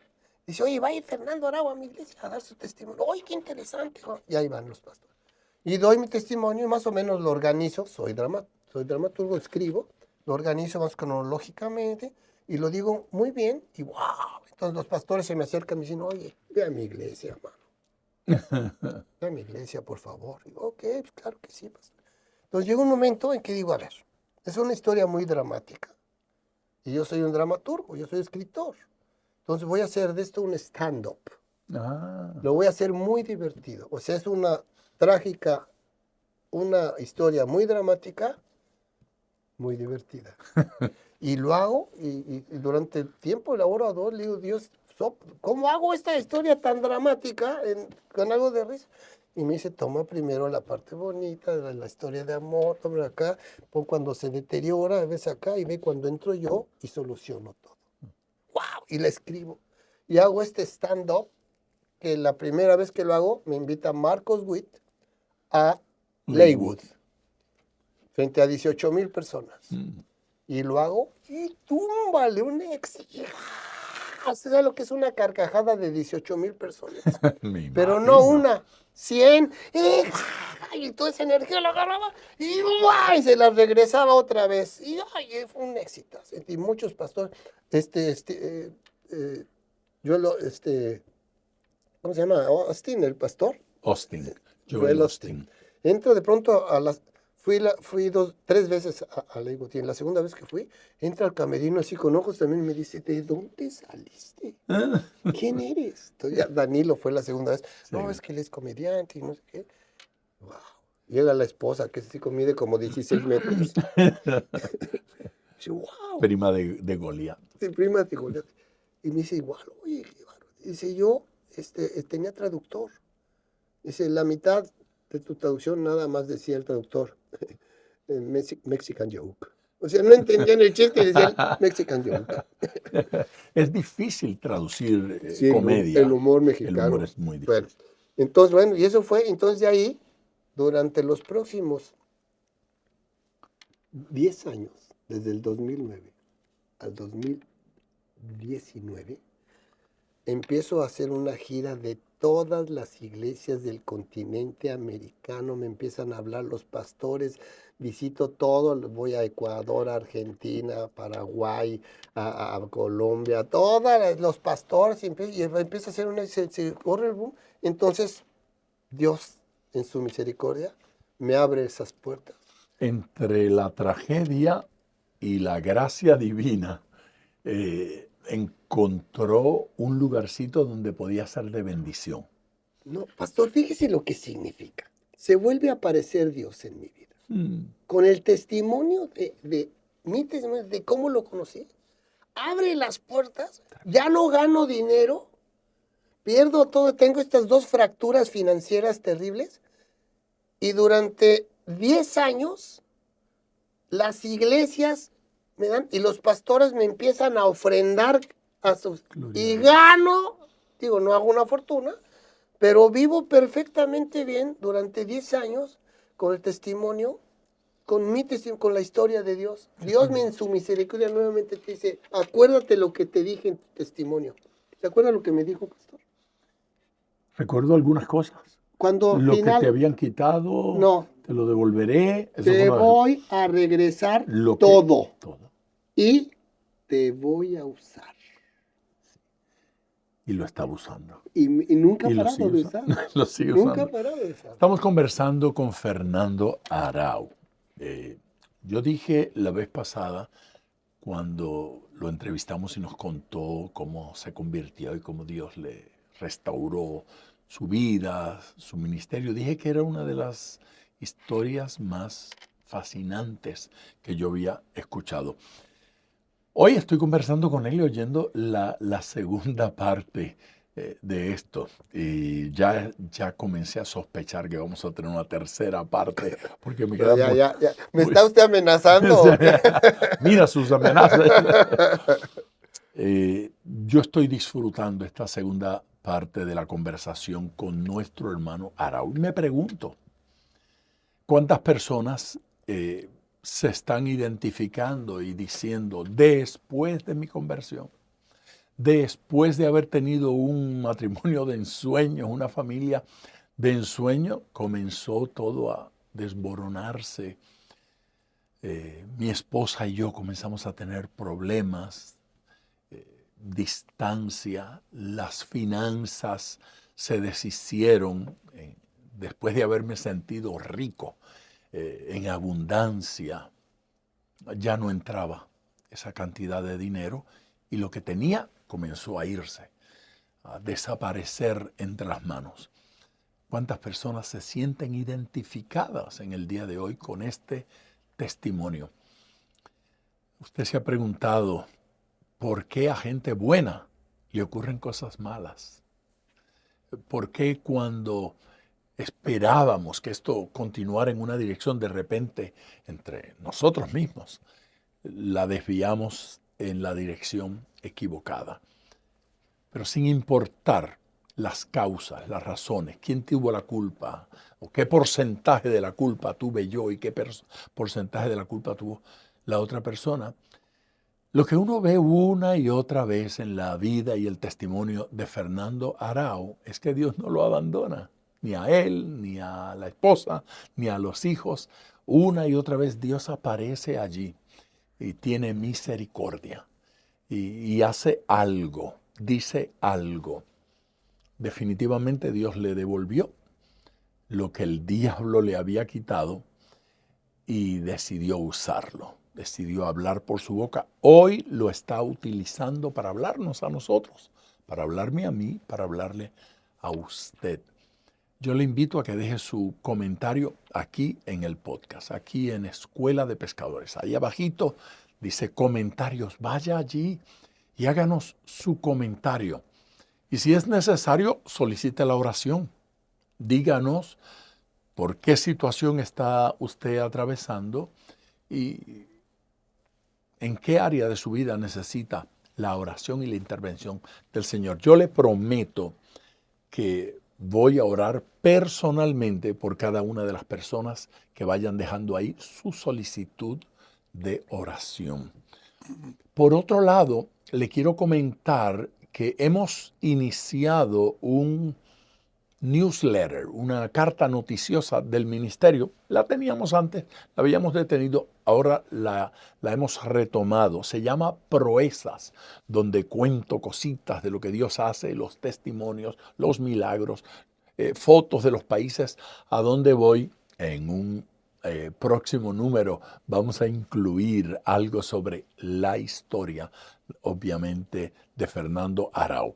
Dice, oye, va a ir Fernando Arau a mi iglesia a dar su testimonio. Oye, qué interesante. Y ahí van los pastores. Y doy mi testimonio y más o menos lo organizo. Soy dramaturgo, escribo. Lo organizo más cronológicamente y lo digo muy bien. Y wow. Entonces los pastores se me acercan y me dicen, oye, ve a mi iglesia, hermano. Ve a mi iglesia, por favor. Y digo, ok, pues claro que sí, pastor. Entonces llega un momento en que digo, a ver, es una historia muy dramática. Y yo soy un dramaturgo, yo soy escritor. Entonces voy a hacer de esto un stand-up. Ah, Lo voy a hacer muy divertido. O sea, es una trágica, una historia muy dramática, muy divertida. Y lo hago, y durante el tiempo, la hora o dos, le digo, Dios, ¿cómo hago esta historia tan dramática con algo de risa? Y me dice, toma primero la parte bonita, la historia de amor, toma acá, pon cuando se deteriora, ves acá, y ve cuando entro yo y soluciono todo. ¡Wow! Y la escribo. Y hago este stand-up, que la primera vez que lo hago, me invita Marcos Witt a Leywood, frente a 18,000 personas. Y lo hago y túmbale un éxito. ¿Sabes lo que es una carcajada de 18,000 personas? Pero no una, 100. Y toda esa energía la agarraba y se la regresaba otra vez. Y fue un éxito. Y muchos pastores, ¿cómo se llama? Austin, el pastor. Austin. Joel Austin. Entro de pronto a las... Fui 3 veces a Leywood, y en la segunda vez que fui, entra al camerino así con ojos también y me dice, ¿de dónde saliste? ¿Quién eres? Entonces ya Danilo fue la segunda vez. Sí. No, es que él es comediante y no sé qué. Wow. Llega la esposa, que sí mide como 16 metros. Dice, wow. Prima de Goliat. Sí, prima de Goliat. Y me dice, igual, oye, qué bárbaro. Dice, yo tenía traductor. Dice, la mitad de tu traducción nada más decía el traductor. Mexican joke. O sea, no entendían el chiste y decían Mexican joke. Es difícil traducir comedia. El humor mexicano. El humor es muy difícil. Bueno, y eso fue, entonces de ahí, durante los próximos 10 años, desde el 2009 al 2019, empiezo a hacer una gira de todas las iglesias del continente americano. Me empiezan a hablar los pastores, visito todo, voy a Ecuador, Argentina, Paraguay, a Colombia, todos los pastores, y empieza a hacer se corre el boom. Entonces, Dios, en su misericordia, me abre esas puertas. Entre la tragedia y la gracia divina, encontró un lugarcito donde podía ser de bendición. No, pastor, fíjese lo que significa. Se vuelve a aparecer Dios en mi vida. Con el testimonio de mi testimonio, de cómo lo conocí. Abre las puertas, ya no gano dinero, pierdo todo, tengo estas 2 fracturas financieras terribles, y durante 10 años las iglesias me dan, y los pastores me empiezan a ofrendar y gano, digo, no hago una fortuna, pero vivo perfectamente bien durante 10 años con el testimonio, con mi testimonio, con la historia de Dios. Dios en su misericordia nuevamente te dice, acuérdate lo que te dije en tu testimonio. ¿Se acuerda lo que me dijo, pastor? Recuerdo algunas cosas. Cuando lo que te habían quitado, no, te lo devolveré. Te voy a regresar todo. Y te voy a usar. Y lo estaba usando. Y nunca ha parado de usar. Lo sigue nunca usando. Ha parado de usar. Estamos conversando con Fernando Arau. Yo dije la vez pasada, cuando lo entrevistamos y nos contó cómo se convirtió y cómo Dios le restauró su vida, su ministerio, dije que era una de las historias más fascinantes que yo había escuchado. Hoy estoy conversando con él y oyendo la segunda parte de esto. Y ya comencé a sospechar que vamos a tener una tercera parte. Porque me queda ya. ¿Me está usted amenazando? Mira sus amenazas. Yo estoy disfrutando esta segunda parte de la conversación con nuestro hermano Arau. Y me pregunto, ¿cuántas personas se están identificando y diciendo, después de mi conversión, después de haber tenido un matrimonio de ensueño, una familia de ensueño, comenzó todo a desboronarse? Mi esposa y yo comenzamos a tener problemas, distancia, las finanzas se deshicieron después de haberme sentido rico, en abundancia. Ya no entraba esa cantidad de dinero y lo que tenía comenzó a irse, a desaparecer entre las manos. ¿Cuántas personas se sienten identificadas en el día de hoy con este testimonio? Usted se ha preguntado, ¿por qué a gente buena le ocurren cosas malas? ¿Por qué cuando esperábamos que esto continuara en una dirección, de repente, entre nosotros mismos, la desviamos en la dirección equivocada? Pero sin importar las causas, las razones, quién tuvo la culpa, o qué porcentaje de la culpa tuve yo y qué porcentaje de la culpa tuvo la otra persona, lo que uno ve una y otra vez en la vida y el testimonio de Fernando Arau es que Dios no lo abandona, ni a él, ni a la esposa, ni a los hijos. Una y otra vez Dios aparece allí y tiene misericordia y hace algo, dice algo. Definitivamente Dios le devolvió lo que el diablo le había quitado y decidió usarlo. Decidió hablar por su boca. Hoy lo está utilizando para hablarnos a nosotros, para hablarme a mí, para hablarle a usted. Yo le invito a que deje su comentario aquí en el podcast, aquí en Escuela de Pescadores. Ahí abajito dice comentarios. Vaya allí y háganos su comentario. Y si es necesario, solicite la oración. Díganos por qué situación está usted atravesando y en qué área de su vida necesita la oración y la intervención del Señor. Yo le prometo que voy a orar personalmente por cada una de las personas que vayan dejando ahí su solicitud de oración. Por otro lado, le quiero comentar que hemos iniciado un newsletter, una carta noticiosa del ministerio. La teníamos antes, la habíamos detenido, ahora la hemos retomado. Se llama Proezas, donde cuento cositas de lo que Dios hace, los testimonios, los milagros, fotos de los países a donde voy. En un próximo número vamos a incluir algo sobre la historia, obviamente, de Fernando Arau.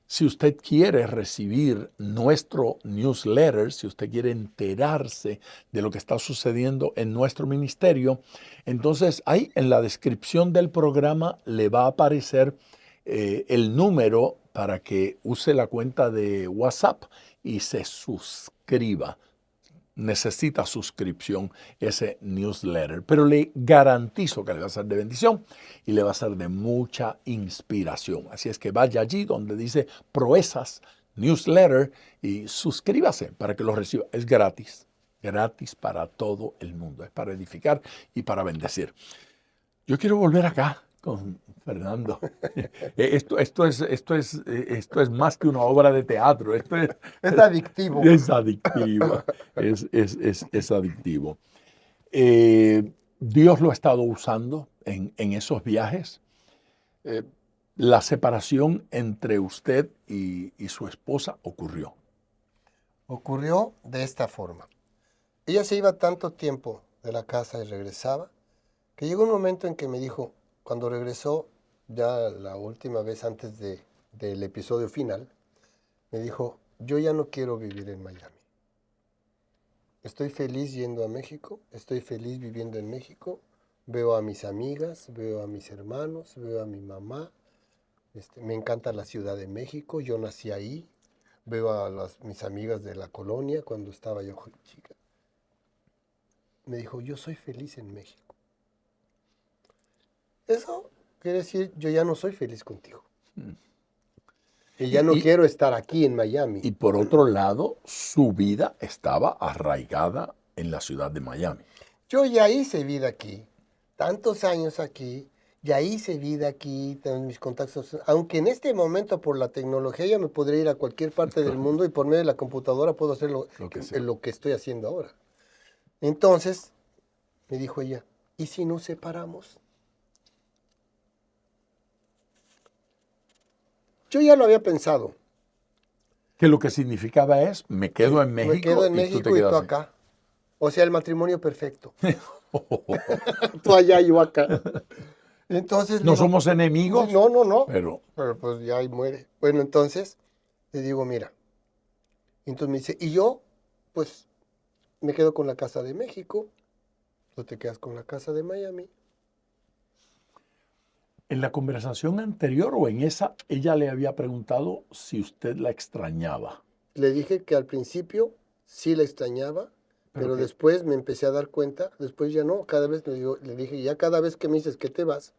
Si usted quiere recibir nuestro newsletter, si usted quiere enterarse de lo que está sucediendo en nuestro ministerio, entonces ahí en la descripción del programa le va a aparecer el número para que use la cuenta de WhatsApp y se suscriba. Necesita suscripción ese newsletter, pero le garantizo que le va a ser de bendición y le va a ser de mucha inspiración. Así es que vaya allí donde dice Proezas Newsletter y suscríbase para que lo reciba. Es gratis, gratis para todo el mundo. Es para edificar y para bendecir. Yo quiero volver acá con Fernando. Esto es más que una obra de teatro. Esto Es adictivo. es adictivo. Es adictivo. Dios lo ha estado usando en esos viajes. La separación entre usted y su esposa ocurrió. Ocurrió de esta forma. Ella se iba tanto tiempo de la casa y regresaba, que llegó un momento en que me dijo, cuando regresó, ya la última vez antes del episodio final, me dijo, yo ya no quiero vivir en Miami. Estoy feliz yendo a México, estoy feliz viviendo en México, veo a mis amigas, veo a mis hermanos, veo a mi mamá, me encanta la Ciudad de México, yo nací ahí, veo a mis amigas de la colonia cuando estaba yo chica. Me dijo, yo soy feliz en México. Eso quiere decir, yo ya no soy feliz contigo. Y ya no Y- quiero estar aquí en Miami. Y por otro lado, su vida estaba arraigada en la ciudad de Miami. Yo ya hice vida aquí, tantos años aquí, ya hice vida aquí, tengo mis contactos, aunque en este momento por la tecnología ya me podría ir a cualquier parte del mundo y por medio de la computadora puedo hacer Lo que sea. lo que estoy haciendo ahora. Entonces, me dijo ella, ¿y si nos separamos? Yo ya lo había pensado. Que lo que significaba es, me quedo en México, Me quedo en y tú México te y quedas tú ahí. acá. O sea, el matrimonio perfecto. Tú allá y yo acá. Entonces le No digo, somos enemigos, no, no, no. pero Pero pues ya ahí muere. Bueno, entonces le digo, mira. Entonces me dice, y yo, pues me quedo con la casa de México. Tú te quedas con la casa de Miami. en la conversación anterior o en esa, ella le había preguntado si usted la extrañaba. Le dije que al principio sí la extrañaba, pero que- después me empecé a dar cuenta, después ya no, cada vez le dije, ya cada vez que me dices que te vas,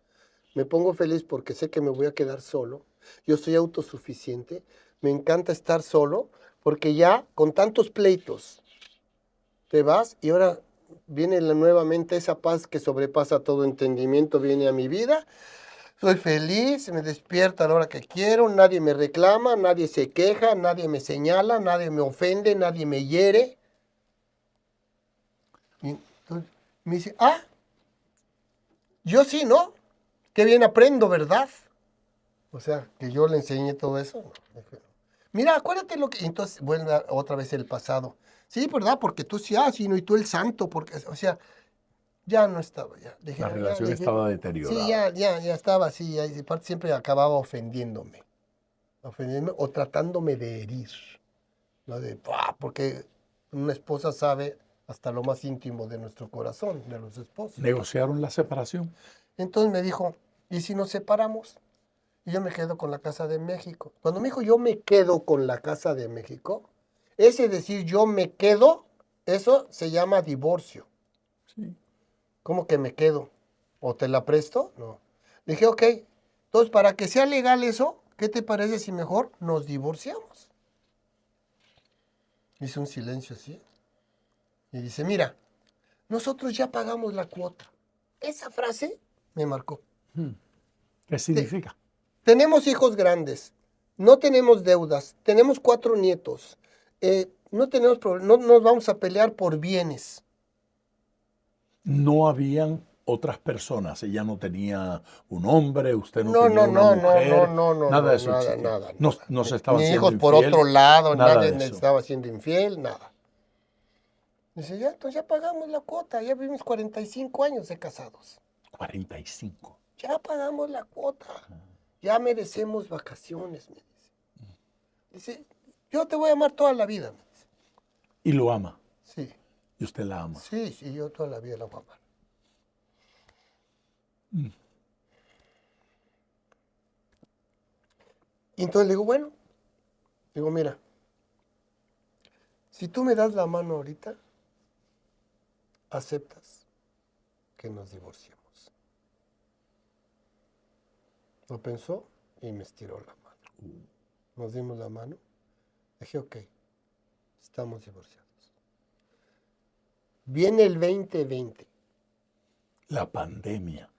me pongo feliz porque sé que me voy a quedar solo. Yo soy autosuficiente, me encanta estar solo, porque ya con tantos pleitos te vas y ahora viene nuevamente esa paz que sobrepasa todo entendimiento, viene a mi vida. Soy feliz, me despierto a la hora que quiero, nadie me reclama, nadie se queja, nadie me señala, nadie me ofende, nadie me hiere. Y entonces me dice, yo sí, ¿no? Qué bien aprendo, ¿verdad? O sea, que yo le enseñé todo eso. No. Mira, acuérdate lo que... Entonces vuelve otra vez el pasado. Sí, ¿verdad? Porque tú sí, sí, no, y tú el santo, porque, o sea, ya no estaba, ya. La relación estaba deteriorada. Sí, ya estaba así, y aparte siempre acababa ofendiéndome o tratándome de herir, ¿no? Porque una esposa sabe hasta lo más íntimo de nuestro corazón, de los esposos. ¿Negociaron la separación? Entonces me dijo, ¿y si nos separamos? Y yo me quedo con la Casa de México. Cuando me dijo yo me quedo con la Casa de México, ese decir yo me quedo, eso se llama divorcio. Sí. ¿Cómo que me quedo? ¿O te la presto? No. Dije, ok, entonces para que sea legal eso, ¿qué te parece si mejor nos divorciamos? Hizo un silencio así. Y dice, mira, nosotros ya pagamos la cuota. Esa frase me marcó. ¿Qué significa? Tenemos hijos grandes, no tenemos deudas, tenemos 4 nietos, no tenemos no nos vamos a pelear por bienes. No habían otras personas. Ella no tenía un hombre, usted no No, tenía no, una no, mujer. no, Nada de eso nada, existía. nada. No se estaban Ni siendo hijos por infiel, otro lado, nada nadie de me eso. estaba siendo infiel, nada. Dice, ya, entonces ya pagamos la cuota, ya vivimos 45 años de casados. 45. Ya pagamos la cuota, ya merecemos vacaciones, me dice. Dice, yo te voy a amar toda la vida, me dice. Y lo ama. Sí, Y usted la ama. sí, yo toda la vida la voy a amar. Y entonces le digo, bueno, digo, mira, si tú me das la mano ahorita, aceptas que nos divorciemos. Lo pensó y me estiró la mano. Nos dimos la mano. Dije, ok, estamos divorciados. Viene el 2020, La pandemia.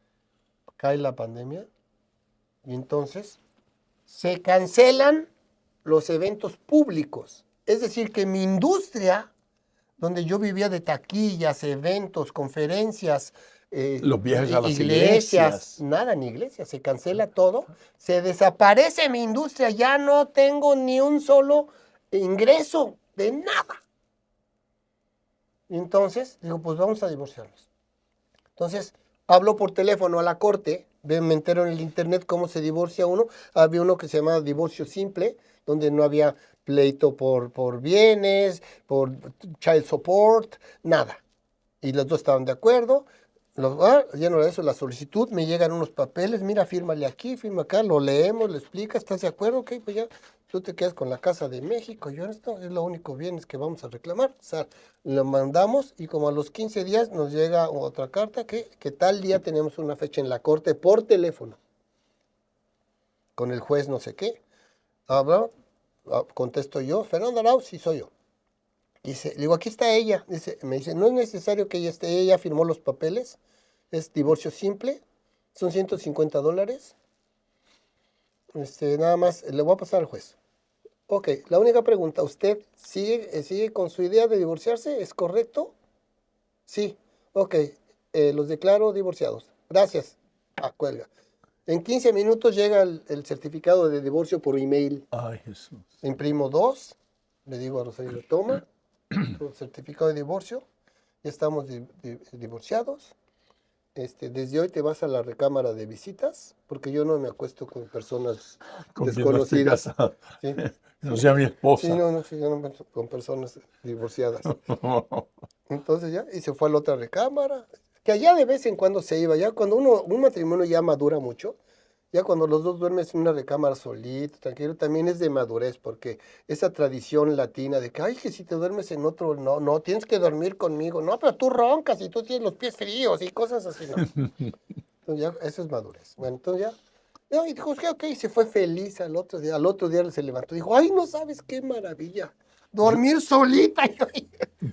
cae la pandemia y entonces se cancelan los eventos públicos. Es decir, que mi industria, donde yo vivía de taquillas, eventos, conferencias, Los viajes a las iglesias, iglesias. nada, ni iglesia, se cancela todo, se desaparece mi industria, ya no tengo ni un solo ingreso de nada. Y entonces, digo, pues vamos a divorciarnos. Entonces, hablo por teléfono a la corte, me entero en el internet cómo se divorcia uno. Había uno que se llamaba divorcio simple, donde no había pleito por bienes, por child support, nada. Y los dos estaban de acuerdo. Lleno de eso, la solicitud, me llegan unos papeles, mira, fírmale aquí, firma acá, lo leemos, le explica, ¿estás de acuerdo? Ok, pues ya, tú te quedas con la Casa de México, yo esto es lo único bienes que vamos a reclamar. O sea, lo mandamos y como a los 15 días nos llega otra carta que tal día tenemos una fecha en la corte por teléfono, con el juez no sé qué. Habla, contesto yo, Fernando Arau, sí soy yo. Dice, le digo, aquí está ella. Me dice, no es necesario que ella esté, ella firmó los papeles, es divorcio simple, son $150. Nada más, le voy a pasar al juez. Ok, la única pregunta, ¿usted sigue con su idea de divorciarse? ¿Es correcto? Sí. Ok, los declaro divorciados. Gracias. Cuelga. En 15 minutos llega el certificado de divorcio por email. Ay, Jesús. Imprimo 2, le digo a Rosario, toma, tu certificado de divorcio, ya estamos divorciados. Desde hoy te vas a la recámara de visitas, porque yo no me acuesto con personas Con quien no estoy desconocidas. casado. ¿Sí? No sea mi esposa. Sí, no, sí, yo no me acuesto con personas divorciadas. Entonces ya, y se fue a la otra recámara, que allá de vez en cuando se iba, ya cuando un matrimonio ya madura mucho, ya cuando los dos duermen en una recámara solito, tranquilo, también es de madurez, porque esa tradición latina de que, ay, que si te duermes en otro, no, tienes que dormir conmigo, no, pero tú roncas y tú tienes los pies fríos y cosas así, ¿no? Entonces ya, eso es madurez. Bueno, entonces ya, no, y dijo, ok, y se fue feliz al otro día se levantó, dijo, ay, no sabes qué maravilla, dormir solita.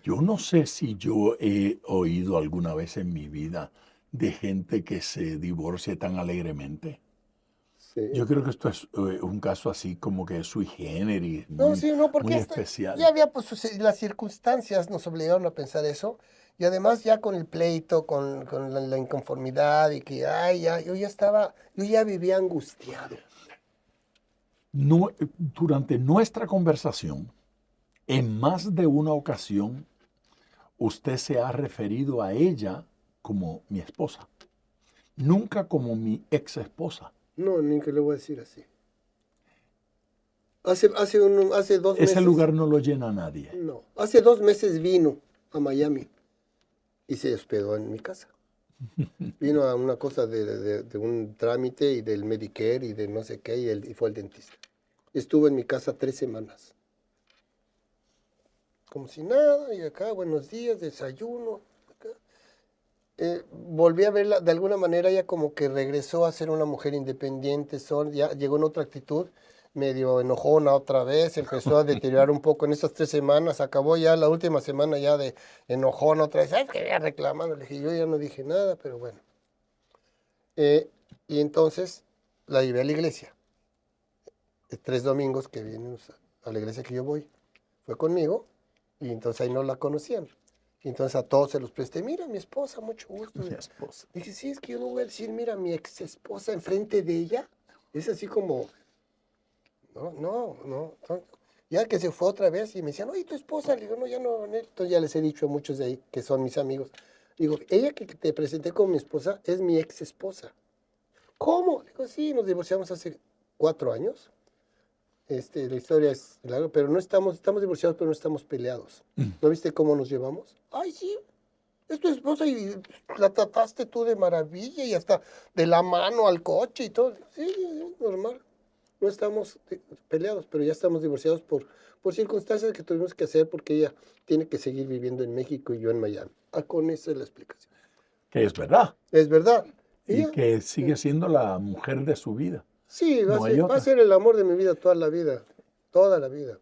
Yo no sé si yo he oído alguna vez en mi vida de gente que se divorcie tan alegremente. Sí. Yo creo que esto es un caso así como que sui generis, No, sí, no, porque muy especial. ya había, pues, las circunstancias nos obligaron a pensar eso, y además ya con el pleito, con la inconformidad, y que, ay, ya, yo ya vivía angustiado. No, durante nuestra conversación, en más de una ocasión, usted se ha referido a ella como mi esposa, nunca como mi ex esposa. No, ni que le voy a decir así. Hace 2 meses. Ese lugar no lo llena nadie. No, hace 2 meses vino a Miami y se hospedó en mi casa. Vino a una cosa de un trámite y del Medicare y de no sé qué, y fue al dentista. Estuvo en mi casa 3 semanas. Como si nada, y acá, buenos días, desayuno. Acá. Volví a verla, de alguna manera ella como que regresó a ser una mujer independiente, ya llegó en otra actitud, medio enojona otra vez, empezó a deteriorar un poco en esas 3 semanas, acabó ya la última semana ya de enojona otra vez, ¿sabes qué? Había reclamado, le dije, yo ya no dije nada, pero bueno. Y entonces la llevé a la iglesia. 3 domingos que vienen a la iglesia que yo voy, fue conmigo, y entonces ahí no la conocían. Y entonces a todos se los presté, mira, mi esposa, mucho gusto. Mi esposa. Dije, sí, es que yo no voy a decir, mira, mi ex esposa enfrente de ella. Es así como, no. Ya que se fue otra vez y me decían, oye, tu esposa, le digo, no, ya no, entonces ya les he dicho a muchos de ahí, que son mis amigos. Digo, ella que te presenté como mi esposa es mi ex esposa. ¿Cómo? Le digo, sí, nos divorciamos hace 4 años. La historia es larga, pero no estamos divorciados, pero no estamos peleados. ¿No viste cómo nos llevamos? Ay, sí, es tu esposa y la trataste tú de maravilla y hasta de la mano al coche y todo. Sí, normal. No estamos peleados, pero ya estamos divorciados por circunstancias que tuvimos que hacer porque ella tiene que seguir viviendo en México y yo en Miami. Con esa es la explicación. Que es verdad. Es verdad. Y que sigue siendo la mujer de su vida. Sí, No hay va otra. a ser el amor de mi vida toda la vida. Toda la vida.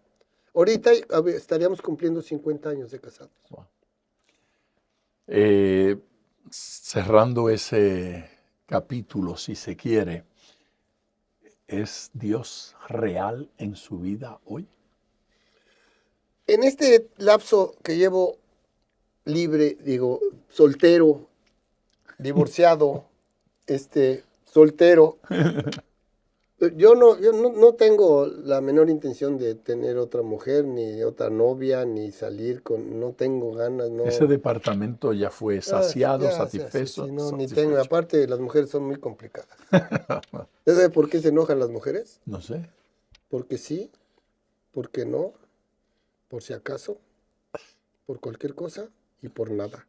Ahorita estaríamos cumpliendo 50 años de casados. Wow. Cerrando ese capítulo, si se quiere, ¿es Dios real en su vida hoy? En este lapso que llevo libre, soltero, divorciado, soltero, yo no tengo la menor intención de tener otra mujer, ni otra novia, ni salir no tengo ganas, no. Ese departamento ya fue saciado, satisfecho. Sí, no, ni tengo. Aparte, las mujeres son muy complicadas. ¿Sabes por qué se enojan las mujeres? No sé. Porque sí, porque no, por si acaso, por cualquier cosa y por nada.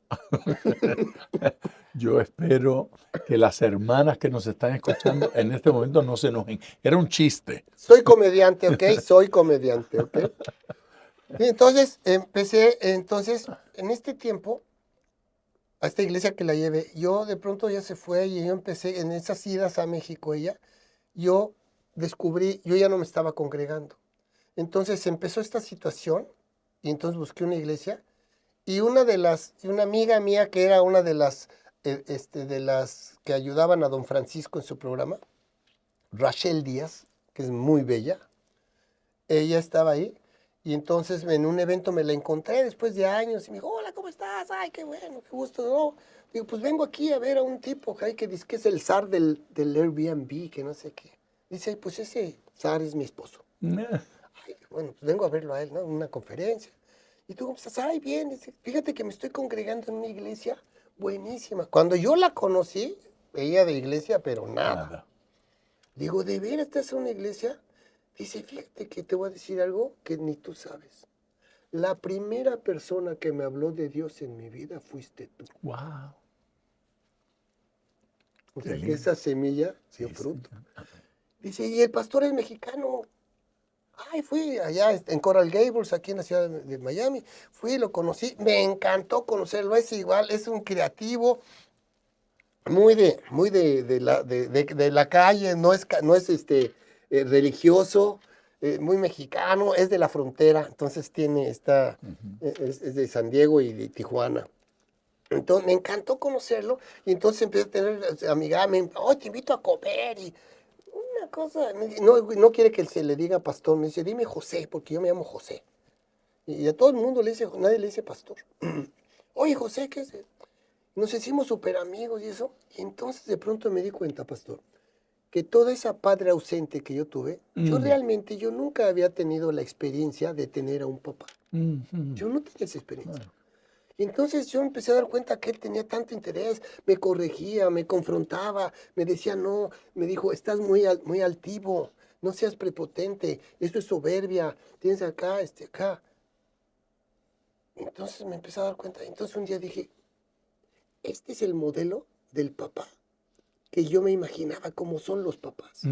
Yo espero que las hermanas que nos están escuchando en este momento no se enojen. Era un chiste. Soy comediante, ¿ok? Soy comediante, ¿ok? Y entonces en este tiempo, a esta iglesia que la llevé, yo de pronto ya se fue y yo empecé en esas idas a México ella, yo descubrí, yo ya no me estaba congregando. Entonces empezó esta situación y entonces busqué una iglesia y una amiga mía que era una de las que ayudaban a don Francisco en su programa, Rachel Díaz, que es muy bella, ella estaba ahí y entonces en un evento me la encontré después de años y me dijo, hola, ¿cómo estás? Ay, qué bueno, qué gusto. ¿No? Digo, pues vengo aquí a ver a un tipo que dice que es el zar del Airbnb, que no sé qué. Dice, pues ese zar es mi esposo. Ay, bueno, pues vengo a verlo a él, ¿no? En una conferencia. ¿Y tú cómo estás? Ay, bien. Dice, fíjate que me estoy congregando en una iglesia buenísima. Cuando yo la conocí, ella de iglesia, pero nada. Nada. Digo, ¿de veras estás en una iglesia? Dice, fíjate que te voy a decir algo que ni tú sabes. La primera persona que me habló de Dios en mi vida fuiste tú. Wow. O Qué sea que lindo. esa semilla dio Sí, fruto. sí. Dice, y el pastor es mexicano. Ay, fui allá en Coral Gables, aquí en la ciudad de Miami. Fui, lo conocí. Me encantó conocerlo. Es igual, es un creativo muy de la calle. No es religioso, muy mexicano. Es de la frontera. Entonces es de San Diego y de Tijuana. Entonces me encantó conocerlo y entonces empecé a tener amigas, oh, te invito a comer y una cosa, no quiere que se le diga pastor, me dice, dime José, porque yo me llamo José. Y a todo el mundo le dice, nadie le dice pastor. Oye José, ¿qué es? Nos hicimos súper amigos y eso. Y entonces de pronto me di cuenta, pastor, que toda esa padre ausente que yo tuve, yo nunca había tenido la experiencia de tener a un papá. Yo no tenía esa experiencia. Claro. Y entonces yo empecé a dar cuenta que él tenía tanto interés, me corregía, me confrontaba, me decía, no, me dijo, estás muy altivo, no seas prepotente, esto es soberbia, tienes acá, acá. Entonces me empecé a dar cuenta, entonces un día dije, este es el modelo del papá que yo me imaginaba cómo son los papás.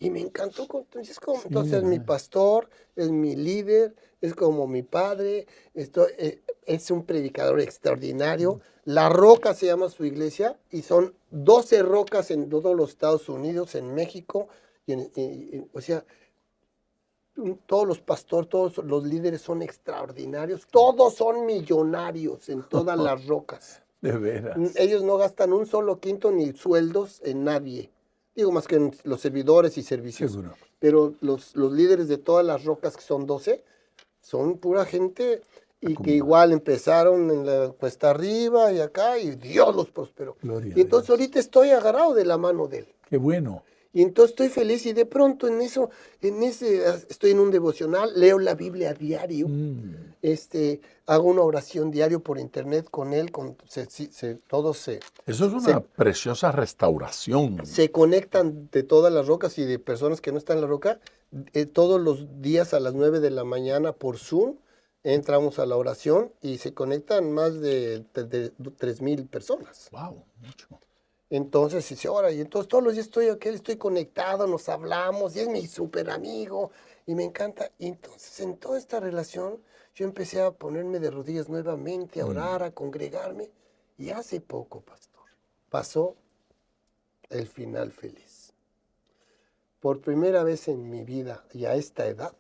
Y me encantó, entonces es mi pastor, es mi líder, es como mi padre, es un predicador extraordinario. La Roca se llama su iglesia y son 12 rocas en todos los Estados Unidos, en México, o sea, todos los pastores, todos los líderes son extraordinarios, todos son millonarios en todas las rocas. De veras. Ellos no gastan un solo quinto ni sueldos en nadie. Digo, más que en los servidores y servicios. Seguro. Pero los líderes de todas las rocas, que son 12, son pura gente y que igual empezaron en la cuesta arriba y acá y Dios los prosperó. Gloria Y a entonces Dios. ahorita estoy agarrado de la mano de él. Qué bueno. Y entonces estoy feliz y de pronto estoy en un devocional, leo la Biblia a diario, hago una oración diario por internet con él, todos Eso es una preciosa restauración. se conectan de todas las rocas y de personas que no están en la roca, todos los días a las 9 de la mañana por Zoom, entramos a la oración y se conectan más de 3,000 personas. Wow, mucho. Entonces, dice, ahora, y entonces todos los días estoy conectado, nos hablamos, y es mi súper amigo, y me encanta. Y entonces, en toda esta relación, yo empecé a ponerme de rodillas nuevamente, a orar, a congregarme, y hace poco, pastor, pasó el final feliz. Por primera vez en mi vida, y a esta edad,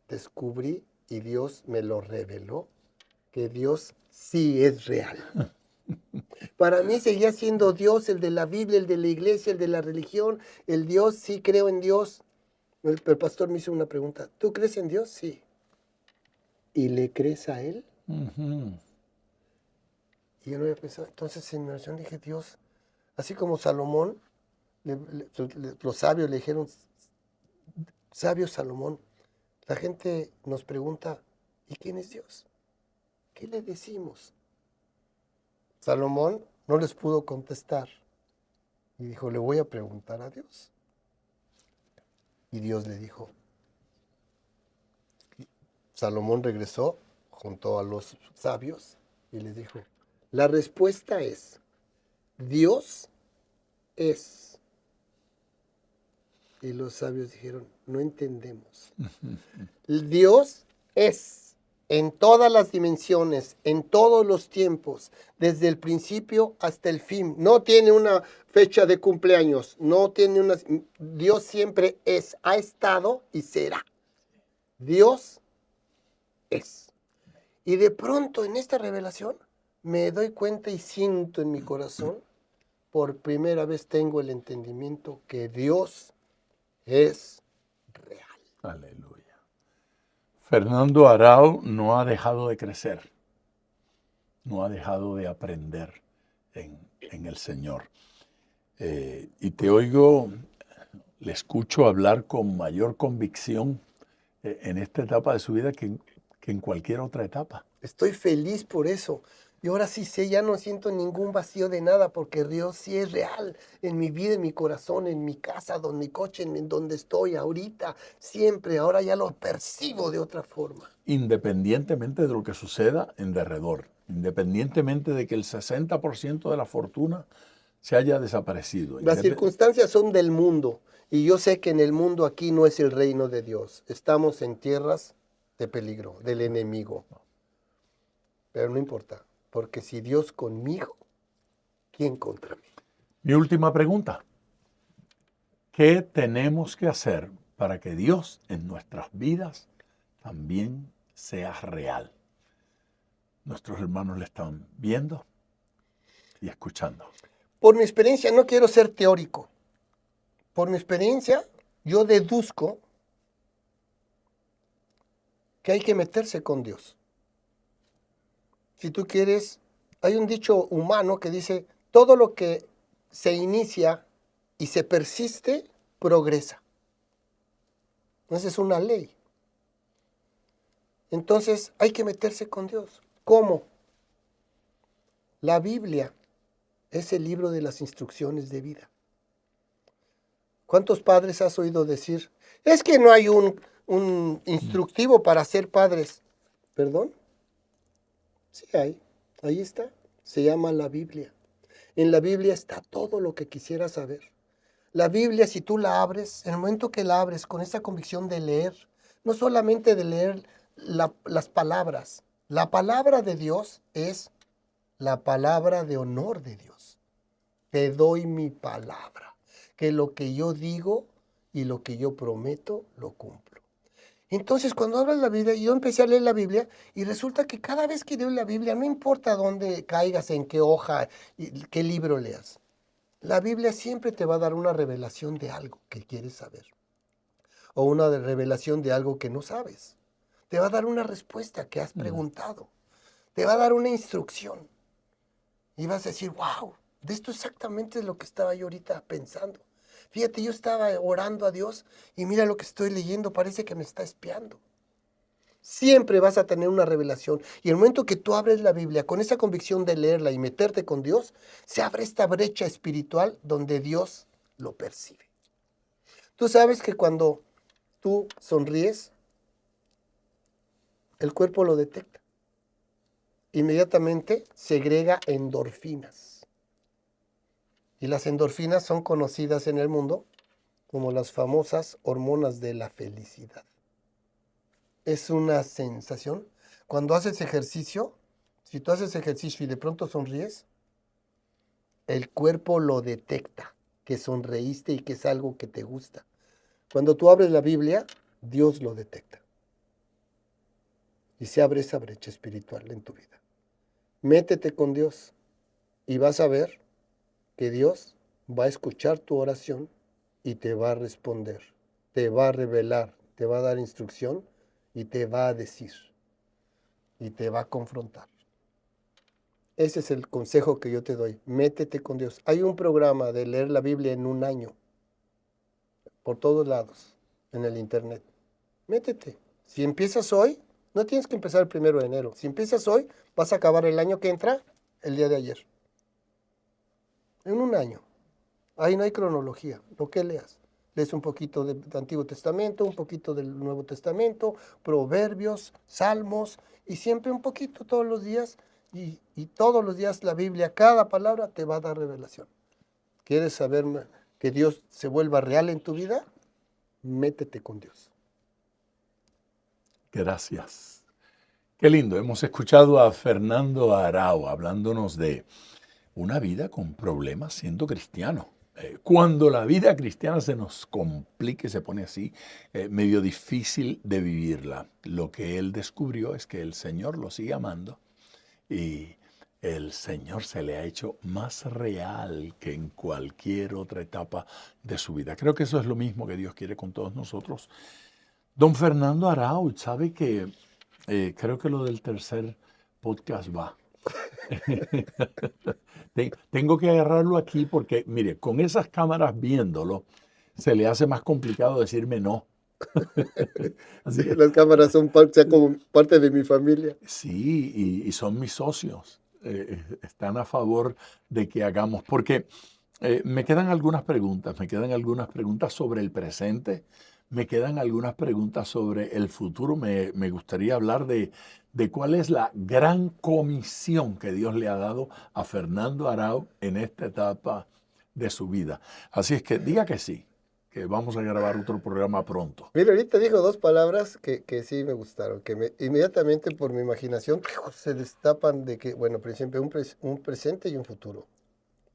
descubrí, y Dios me lo reveló, que Dios sí es real. Para mí seguía siendo Dios, el de la Biblia, el de la iglesia, el de la religión, el Dios, sí creo en Dios. El pastor me hizo una pregunta, ¿tú crees en Dios? Sí. ¿Y le crees a Él? Y yo no había pensado, entonces en mi oración dije, Dios, así como Salomón, los sabios le dijeron, sabio Salomón, la gente nos pregunta, ¿y quién es Dios? ¿Qué le decimos? Salomón no les pudo contestar y dijo, le voy a preguntar a Dios. Y Dios le dijo, Salomón regresó junto a los sabios y les dijo, la respuesta es, Dios es. Y los sabios dijeron, no entendemos. Dios es. en todas las dimensiones, en todos los tiempos, desde el principio hasta el fin. No tiene una fecha de cumpleaños, no tiene una... Dios siempre es, ha estado y será. Dios es. Y de pronto en esta revelación me doy cuenta y siento en mi corazón, por primera vez tengo el entendimiento que Dios es real. Aleluya. Fernando Arau no ha dejado de crecer, no ha dejado de aprender en el Señor. Y te oigo, le escucho hablar con mayor convicción en esta etapa de su vida que en cualquier otra etapa. Estoy feliz por eso. Y ahora sí sé, ya no siento ningún vacío de nada porque Dios sí es real en mi vida, en mi corazón, en mi casa, en mi coche, en donde estoy ahorita, siempre. Ahora ya lo percibo de otra forma. Independientemente de lo que suceda en derredor, independientemente de que el 60% de la fortuna se haya desaparecido. Las circunstancias son del mundo y yo sé que en el mundo aquí no es el reino de Dios. Estamos en tierras de peligro, del enemigo. Pero no importa, porque si Dios conmigo, ¿quién contra mí? Mi última pregunta. ¿Qué tenemos que hacer para que Dios en nuestras vidas también sea real? Nuestros hermanos le están viendo y escuchando. Por mi experiencia, no quiero ser teórico. Por mi experiencia, yo deduzco que hay que meterse con Dios. Si tú quieres, hay un dicho humano que dice, todo lo que se inicia y se persiste, progresa. Esa es una ley. Entonces, hay que meterse con Dios. ¿Cómo? La Biblia es el libro de las instrucciones de vida. ¿Cuántos padres has oído decir? Es que no hay un instructivo para ser padres. ¿Perdón? Sí hay. Ahí está. Se llama la Biblia. En la Biblia está todo lo que quisieras saber. La Biblia, si tú la abres, en el momento que la abres con esa convicción de leer, no solamente de leer las palabras, la palabra de Dios es la palabra de honor de Dios. Te doy mi palabra, que lo que yo digo y lo que yo prometo, lo cumplo. Entonces, cuando hablas la Biblia, yo empecé a leer la Biblia y resulta que cada vez que leo la Biblia, no importa dónde caigas, en qué hoja, y qué libro leas, la Biblia siempre te va a dar una revelación de algo que quieres saber o una revelación de algo que no sabes. Te va a dar una respuesta que has preguntado. Te va a dar una instrucción. Y vas a decir, wow, de esto exactamente es lo que estaba yo ahorita pensando. Fíjate, yo estaba orando a Dios y mira lo que estoy leyendo, parece que me está espiando. Siempre vas a tener una revelación. Y el momento que tú abres la Biblia con esa convicción de leerla y meterte con Dios, se abre esta brecha espiritual donde Dios lo percibe. Tú sabes que cuando tú sonríes, el cuerpo lo detecta. Inmediatamente segrega endorfinas. Y las endorfinas son conocidas en el mundo como las famosas hormonas de la felicidad. Es una sensación. Cuando haces ejercicio, si tú haces ejercicio y de pronto sonríes, el cuerpo lo detecta, que sonreíste y que es algo que te gusta. Cuando tú abres la Biblia, Dios lo detecta. Y se abre esa brecha espiritual en tu vida. Métete con Dios y vas a ver que Dios va a escuchar tu oración y te va a responder, te va a revelar, te va a dar instrucción y te va a decir y te va a confrontar. Ese es el consejo que yo te doy. Métete con Dios. Hay un programa de leer la Biblia en un año, por todos lados, en el internet. Métete. Si empiezas hoy, no tienes que empezar el 1 de enero. Si empiezas hoy, vas a acabar el año que entra, el día de ayer. En un año. Ahí no hay cronología, lo que leas. Lees un poquito del Antiguo Testamento, un poquito del Nuevo Testamento, Proverbios, Salmos, y siempre un poquito todos los días, y todos los días la Biblia, cada palabra te va a dar revelación. ¿Quieres saber que Dios se vuelva real en tu vida? Métete con Dios. Gracias. Qué lindo. Hemos escuchado a Fernando Arau hablándonos de una vida con problemas siendo cristiano. Cuando la vida cristiana se nos complica y se pone así, medio difícil de vivirla, lo que él descubrió es que el Señor lo sigue amando y el Señor se le ha hecho más real que en cualquier otra etapa de su vida. Creo que eso es lo mismo que Dios quiere con todos nosotros. Don Fernando Arau, ¿sabe que creo que lo del tercer podcast va? Tengo que agarrarlo aquí porque, mire, con esas cámaras viéndolo, se le hace más complicado decirme no. Así que, Las cámaras son como parte de mi familia. sí, y son mis socios. Están a favor de que hagamos, porque me quedan algunas preguntas sobre el presente, me quedan algunas preguntas sobre el futuro. Me gustaría hablar de cuál es la gran comisión que Dios le ha dado a Fernando Arau en esta etapa de su vida. Así es que diga que sí, que vamos a grabar otro programa pronto. Mira, ahorita dijo dos palabras que sí me gustaron, que inmediatamente por mi imaginación se destapan de que, bueno, por ejemplo, un presente y un futuro.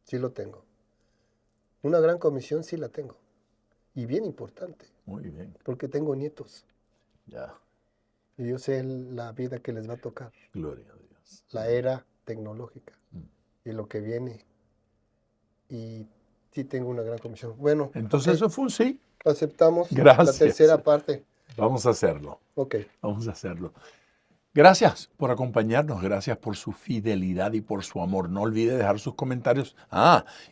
Sí lo tengo. Una gran comisión sí la tengo. Y bien importante, Muy bien, porque tengo nietos. ya, Y yo sé la vida que les va a tocar, gloria a Dios. la era tecnológica Mm. y lo que viene. Y sí tengo una gran comisión. Bueno, Entonces ok, eso fue un sí. aceptamos la Gracias. tercera parte. Vamos a hacerlo. Ok. Vamos a hacerlo. Gracias por acompañarnos, gracias por su fidelidad y por su amor. No olvide dejar sus comentarios.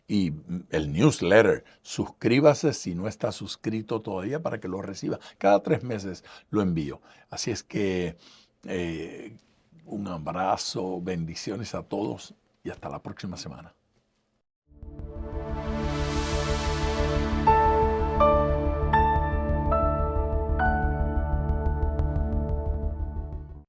Y el newsletter. Suscríbase si no está suscrito todavía para que lo reciba. Cada 3 meses lo envío. Así es que un abrazo, bendiciones a todos y hasta la próxima semana.